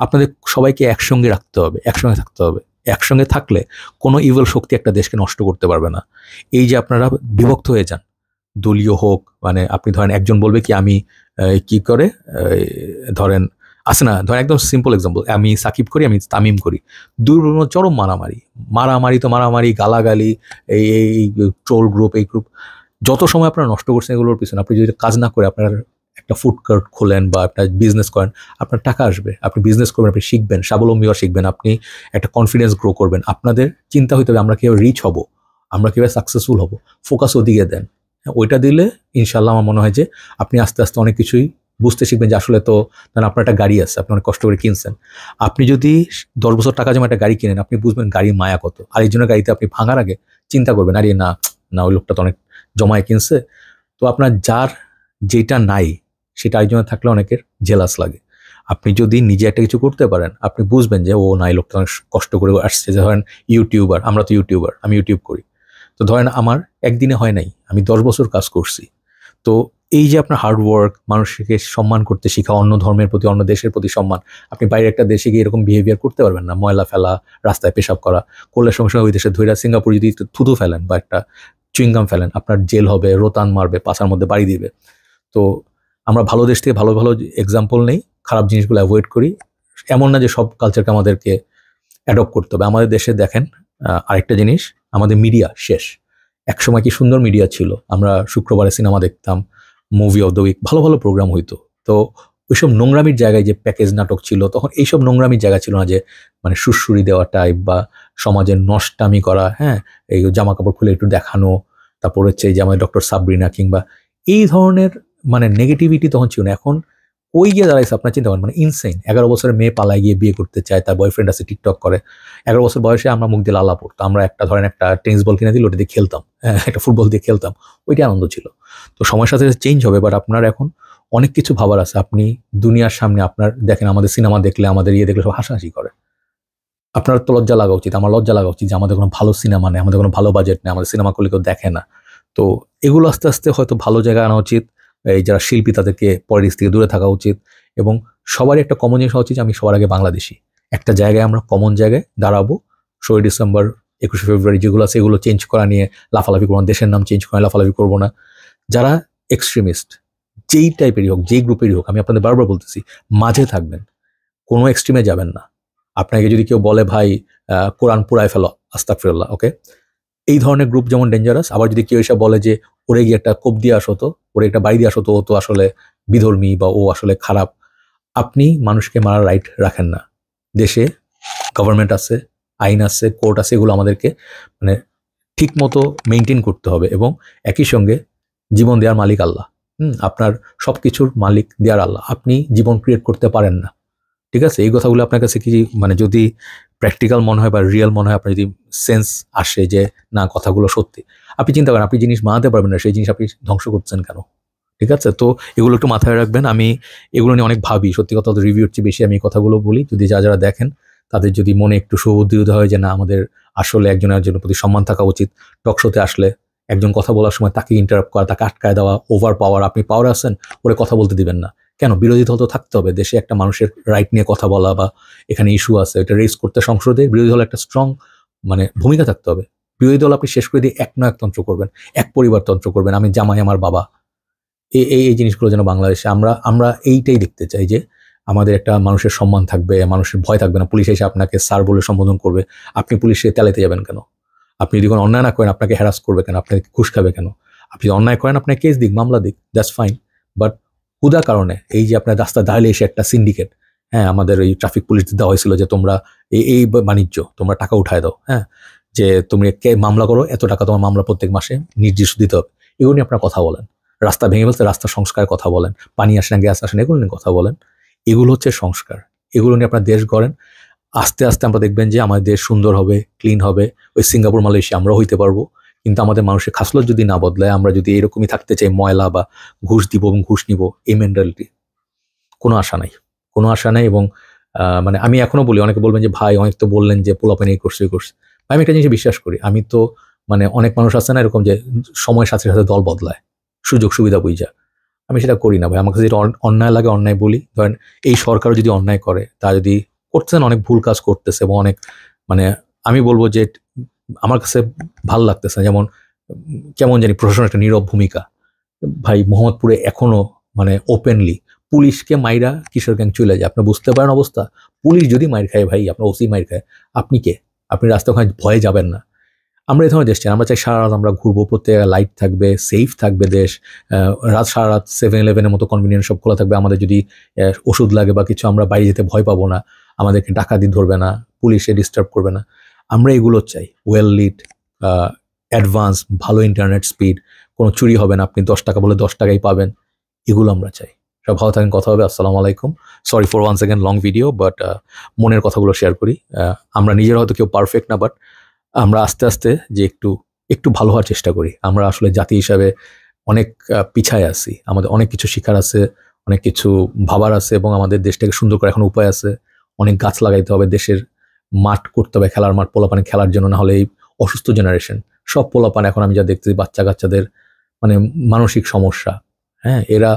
আপনাদের সবাইকে একসঙ্গে রাখতে হবে, একসঙ্গে থাকতে হবে। একসঙ্গে থাকলে কোনো ইভিল শক্তি একটা দেশকে নষ্ট করতে পারবে না। এই যে আপনারা বিভক্ত হয়ে যান, দলীয় হোক, মানে আপনি ধরেন একজন বলবে কি আমি কি করে, ধরেন আছে না, ধরেন একদম সিম্পল এক্সাম্পল, আমি সাকিব করি, আমি তামিম করি, দুর্বল চরম মারামারি, মারামারি তো মারামারি, গালাগালি, এই ট্রোল গ্রুপ, এই গ্রুপ, যত সময় আপনারা নষ্ট করছেন এগুলোর পিছনে। আপনি যদি কাজ না করে আপনার একটা ফুড কার্ট খোলেন বা একটা বিজনেস করেন, আপনার টাকা আসবে, আপনি বিজনেস করবেন, আপনি শিখবেন, স্বাবলম্বী হওয়া শিখবেন, আপনি একটা কনফিডেন্স গ্রো করবেন। আপনাদের চিন্তা হইতে হবে আমরা কীভাবে রিচ হব, আমরা কীভাবে সাকসেসফুল হব, ফোকাস ওদিকে দেন। ওইটা দিলে ইনশাল্লাহ আমার মনে হয় যে আপনি আস্তে আস্তে অনেক কিছুই বুঝতে শিখবেন, যে আসলে তো ধরেন আপনার একটা গাড়ি আছে, আপনি অনেক কষ্ট করে কিনছেন, আপনি যদি 10 বছর টাকা জমা একটা গাড়ি কিনেন, আপনি বুঝবেন গাড়ির মায়া কত। আর এই জন্য গাড়িতে আপনি ভাঙার আগে চিন্তা করবেন, আরে না না, ওই লোকটা তো অনেক জমায় কিনছে। তো আপনার যার যেটা নাই সেটা আরেকজনের থাকলে অনেকের জেলাস লাগে। আপনি যদি নিজে একটা কিছু করতে পারেন, আপনি বুঝবেন যে ও না, এই লোকটা অনেক কষ্ট করে আসছে। যে ধরেন ইউটিউবার, আমরা তো ইউটিউবার, আমি ইউটিউব করি, তো ধরেন আমার একদিনে হয় নাই, আমি 10 বছর কাজ করছি। তো এই যে আপনার হার্ডওয়ার্ক, মানুষকে সম্মান করতে শেখা, অন্য ধর্মের প্রতি, অন্য দেশের প্রতি সম্মান, আপনি বাইরে একটা দেশে গিয়ে এরকম বিহেভিয়ার করতে পারবেন না। ময়লা ফেলা, রাস্তায় পেশাব করা, করলে সঙ্গে সঙ্গে ওই দেশে ধৈরা, সিঙ্গাপুর যদি থুতু ফেলেন বা একটা চুইংগাম ফেলেন, আপনার জেল হবে, রোতান মারবে, পাছার মধ্যে বাড়ি দিবে। তো আমরা ভালো দেশ থেকে ভালো ভালো এক্সাম্পল নেই, খারাপ জিনিসগুলো অ্যাভয়েড করি। এমন না যে সব কালচারকে আমাদেরকে অ্যাডপ্ট করতে হবে। আমাদের দেশে দেখেন আরেকটা জিনিস, আমাদের মিডিয়া শেষ। একসময় কি সুন্দর মিডিয়া ছিল, আমরা শুক্রবারে সিনেমা দেখতাম, মুভি অফ দ্য উইক, ভালো ভালো প্রোগ্রাম হইতো। তো ওইসব নোংরামির জায়গায় যে প্যাকেজ নাটক ছিল, তখন এইসব নোংরামির জায়গা ছিল না, যে মানে সুরসুরি দেওয়া টাইপ বা সমাজের নষ্টামি করা, হ্যাঁ, এই জামা কাপড় খুলে একটু দেখানো, তারপর হচ্ছে এই যে আমাদের ডক্টর সাবরিনা কিংবা এই ধরনের মানে নেগেটিভিটি তখন ছিল না। এখন ওই গিয়ে দাঁড়াইছে, আপনার চিন্তা করেন, মানে ইনসেন। 11 বছরের মেয়ে পালায় গিয়ে বিয়ে করতে চায়, তার বয়ফ্রেন্ড আছে, টিকটক করে। 11 বছর বয়সে আমরা মুখ দিয়ে লালা পড়তো, আমরা একটা ধরেন একটা টেনিস বল কিনে দিল, ওটা দিয়ে খেলতাম, একটা ফুটবল দিয়ে খেলতাম, ওইটাই আনন্দ ছিল। তো সময়ের সাথে চেঞ্জ হবে, বাট আপনার এখন অনেক কিছু ভাবার আছে। আপনি দুনিয়ার সামনে আপনার দেখেন, আমাদের সিনেমা দেখলে, আমাদের ইয়ে দেখলে সব হাসাহাসি করে। আপনার তো লজ্জা লাগা উচিত, আমার লজ্জা লাগা উচিত যে আমাদের কোনো ভালো সিনেমা নেই, আমাদের কোনো ভালো বাজেট নেই, আমাদের সিনেমা করলে কেউ দেখে না। তো এগুলো আস্তে আস্তে হয়তো ভালো জায়গায় আনা উচিত। এই যারা শিল্পী তাদেরকে পলিটিক্স থেকে দূরে থাকা উচিত, এবং সবারই একটা কমন জিনিস হওয়া উচিত, আমি সবার আগে বাংলাদেশি। একটা জায়গায় আমরা কমন জায়গায় দাঁড়াবো। 16 ডিসেম্বর, 21শে ফেব্রুয়ারি যেগুলো আছে, এগুলো চেঞ্জ করা নিয়ে লাফালাফি করবো না, দেশের নাম চেঞ্জ করে লাফালাফি করবো না। যারা এক্সট্রিমিস্ট, যেই টাইপেরই হোক, যেই গ্রুপেরই হোক, আমি আপনাদের বারবার বলতেছি, মাঝে থাকবেন, কোনো এক্সট্রিমে যাবেন না। আপনাকে যদি কেউ বলে ভাই কোরআন পুরায় ফেলো, আস্তাগফিরুল্লাহ, ওকে, এই ধরনের গ্রুপ যেমন ডেঞ্জারাস। আবার যদি কেউ এসে বলে যে ওরে গিয়ে একটা কোপ দিয়ে আসো, তো ওরে একটা বাড়ি দিয়ে আসো, তো ও তো আসলে বিধর্মী বা ও আসলে খারাপ, আপনি মানুষকে মারার রাইট রাখেন না। দেশে গভর্নমেন্ট আছে, আইন আছে, কোর্ট আছে, এগুলো আমাদেরকে মানে ঠিক মতো মেনটেন করতে হবে। এবং একই সঙ্গে জীবন দেওয়ার মালিক আল্লাহ। আপনার সব কিছুর মালিক দেওয়ার আল্লাহ। আপনি জীবন ক্রিয়েট করতে পারেন না, ঠিক আছে? এই কথাগুলো আপনার কাছে কি মানে যদি প্র্যাকটিক্যাল মনে হয় বা রিয়েল মনে হয়, আপনার যদি সেন্স আসে যে না কথাগুলো সত্যি, আপনি চিন্তা করেন, আপনি জিনিস বানাতে পারবেন না, সেই জিনিস আপনি ধ্বংস করছেন কেন? ঠিক আছে? তো এগুলো একটু মাথায় রাখবেন। আমি এগুলো নিয়ে অনেক ভাবি, সত্যি কথা, রিভিউর চেয়ে বেশি আমি এই কথাগুলো বলি। যদি যারা দেখেন তাদের যদি মনে একটু সুবুদ্ধি উদয় হয় যে না, আমাদের আসলে একজনের প্রতি সম্মান থাকা উচিত, টক শোতে আসলে একজন কথা বলার সময় তাকে ইন্টারাপ্ট করা, তাকে আটকায় দেওয়া, ওভার পাওয়ার, আপনি পাওয়ার আছেন ওরে কথা বলতে দিবেন না কেন? বিরোধী দল তো থাকতে হবে দেশে, একটা মানুষের রাইট নিয়ে কথা বলা বা এখানে ইস্যু আছে এটা রেজ করতে সংসদে বিরোধী দল একটা স্ট্রং মানে ভূমিকা থাকতে হবে। বিরোধী দল আপনি শেষ করে দিয়ে একনায়কতন্ত্র করবেন, এক পরিবারতন্ত্র করবেন, আমি জামাই আমার বাবা, এই জিনিসগুলো যেন বাংলাদেশে আমরা আমরা এইটাই দেখতে চাই যে আমাদের একটা মানুষের সম্মান থাকবে, মানুষের ভয় থাকবে না, পুলিশ এসে আপনাকে স্যার বলে সম্বোধন করবে, আপনি পুলিশে তেলাতে যাবেন কেন? আপনি যদি কোনো অন্যায় না করেন আপনাকে হ্যারাস করবে কেন? আপনাকে ঘুষ খাবে কেন? আপনি অন্যায় করেন আপনাকে কেস দিক, মামলা দিক, দ্যাটস ফাইন। বাট হুদা কারণে এই যে আপনার রাস্তা দাঁড়িয়ে এসে একটা সিন্ডিকেট, হ্যাঁ, আমাদের এই ট্রাফিক পুলিশ দেওয়া হয়েছিল যে তোমরা এই বাণিজ্য, তোমরা টাকা উঠায় দাও, হ্যাঁ, যে তুমি কে মামলা করো, এত টাকা তোমার মামলা প্রত্যেক মাসে নির্দিষ্ট দিতে হবে, এগুলো নিয়ে আপনার কথা বলেন। রাস্তা ভেঙে ফেলছে, রাস্তা সংস্কার কথা বলেন, পানি আসে না, গ্যাস আসে না, এগুলো নিয়ে কথা বলেন। এগুলো হচ্ছে সংস্কার, এগুলো নিয়ে আপনার দেশ গড়েন। আস্তে আস্তে আমরা দেখবেন যে আমাদের দেশ সুন্দর হবে, ক্লিন হবে, ওই সিঙ্গাপুর মালয়েশিয়া আমরাও হইতে পারবো। কিন্তু আমাদের মানুষের খাসলত যদি না বদলায়, আমরা যদি এরকমই থাকতে চাই ময়লা বা ঘুষ দিব এবং ঘুষ নিব, এই মেন্টালিটি, কোনো আশা নাই, কোনো আশা নাই। এবং মানে আমি এখনো বলি, অনেকে বলবেন যে ভাই অনেক তো বললেন যে পোলাপানি এই করছে, এই করছে, আমি একটা জিনিস বিশ্বাস করি, আমি তো মানে অনেক মানুষ আছে না এরকম যে সময়ের সাথে সাথে দল বদলায় সুযোগ সুবিধা বুঝা, আমি সেটা করি না ভাই। আমার কাছে যেটা অন্যায় লাগে অন্যায় বলি। ধরেন এই সরকারও যদি অন্যায় করে, তা যদি করতেছেন, অনেক ভুল কাজ করতেছে এবং অনেক মানে আমি বলবো যে আমার কাছে ভাল লাগতেছে না। যেমন কেমন জানি প্রশাসনের একটা নীরব ভূমিকা। ভাই মোহাম্মদপুরে এখনো মানে ওপেনলি পুলিশকে মাইরা কিশোর গ্যাং চলে যায়, আপনি বুঝতে পারেন অবস্থা। পুলিশ যদি মাইর খায় ভাই, আপনার ওসি মাইর খায়, আপনি কে? আপনি রাস্তা ওখানে ভয়ে যাবেন না। আমরা এই ধরনের দেশ চাই, আমরা চাই সারা রাত আমরা ঘুরবো, প্রত্যেক লাইট থাকবে, সেফ থাকবে দেশ, রাত সারা রাত 7-11-এর মতো কনভিনিয়েন্স সব খোলা থাকবে, আমাদের যদি ওষুধ লাগে বা কিছু আমরা বাইরে যেতে ভয় পাবো না, আমাদেরকে ডাকাতি ধরবে না, পুলিশে ডিস্টার্ব করবে না। আমরা এগুলো চাই, ওয়েল লিড, অ্যাডভান্স, ভালো ইন্টারনেট স্পিড, কোনো চুরি হবে না, আপনি 10 টাকা বলে 10 টাকাই পাবেন, এগুলো আমরা চাই। সব ভালো থাকেন, কথা হবে, আসসালামু আলাইকুম। Sorry for one second long video, but মনের কথাগুলো শেয়ার করি। আমরা নিজেরা হয়তো কেউ পারফেক্ট না, বাট আমরা আস্তে আস্তে যে একটু একটু ভালো হওয়ার চেষ্টা করি। আমরা আসলে জাতি হিসাবে অনেক পিছায় আছি, আমাদের অনেক কিছু শিখার আছে, অনেক কিছু ভাবার আছে, এবং আমাদের দেশটাকে সুন্দর করে এখন উপায় আছে। অনেক গাছ লাগাইতে হবে, দেশের মাঠ করতে হবে, খেলার মাঠ, পোলাপানে খেলার জন্য, না হলে এই অসুস্থ জেনারেশন সব পোলাপান এখন আমি যা দেখতেছি, বাচ্চা কাচ্চাদের মানে মানসিক সমস্যা, হ্যাঁ, এরা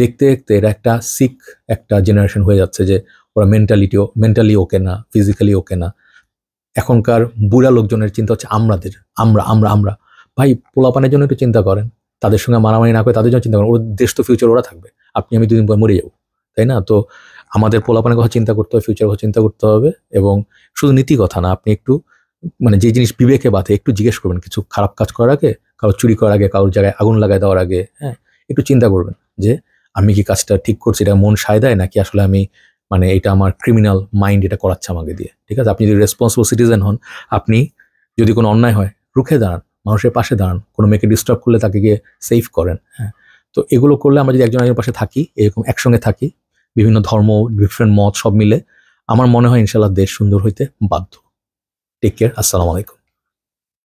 দেখতে দেখতে এরা একটা সিক একটা জেনারেশন হয়ে যাচ্ছে, যে ওরা মেন্টালি ওকে না, ফিজিক্যালি ওকে না। এখনকার বুড়া লোকজনের চিন্তা হচ্ছে আমাদের, আমরা ভাই পোলাপানের জন্য একটু চিন্তা করেন, তাদের সঙ্গে মারামারি না করে তাদের জন্য চিন্তা করেন। ওর দেশ তো ফিউচার ওরা থাকবে, আপনি আমি 2 দিন পর মরে যাবো, তাই না? তো আমাদের পোলাপানের কথা চিন্তা করতে হবে, ফিউচার কথা চিন্তা করতে হবে। এবং শুধু নীতি কথা না, আপনি একটু মানে যে জিনিস বিবেকে বাধে একটু জিজ্ঞেস করবেন, কিছু খারাপ কাজ করার আগে, কারো চুরি করার আগে, কারোর জায়গায় আগুন লাগায় দেওয়ার আগে, হ্যাঁ, একটু চিন্তা করবেন যে আমি কি কাজটা ঠিক করছি, এটা মন সায় দেয় নাকি আসলে আমি মানে এটা আমার ক্রিমিনাল মাইন্ড এটা করাচ্ছে আমাকে দিয়ে। ঠিক আছে, আপনি যদি রেসপন্সিবল সিটিজেন হন, আপনি যদি কোনো অন্যায় হয় রুখে দাঁড়ান, মানুষের পাশে দাঁড়ান, কোনো মেয়েকে ডিস্টার্ব করলে তাকে গিয়ে সেফ করেন, হ্যাঁ। তো এগুলো করলে আমরা যদি একজন একজনের পাশে থাকি, এরকম একসঙ্গে থাকি, বিভিন্ন ধর্ম, ডিফারেন্ট মত সব মিলে, আমার মনে হয় ইনশাল্লাহ দেশ সুন্দর হইতে বাধ্য। টেক কেয়ার, আসসালামু আলাইকুম।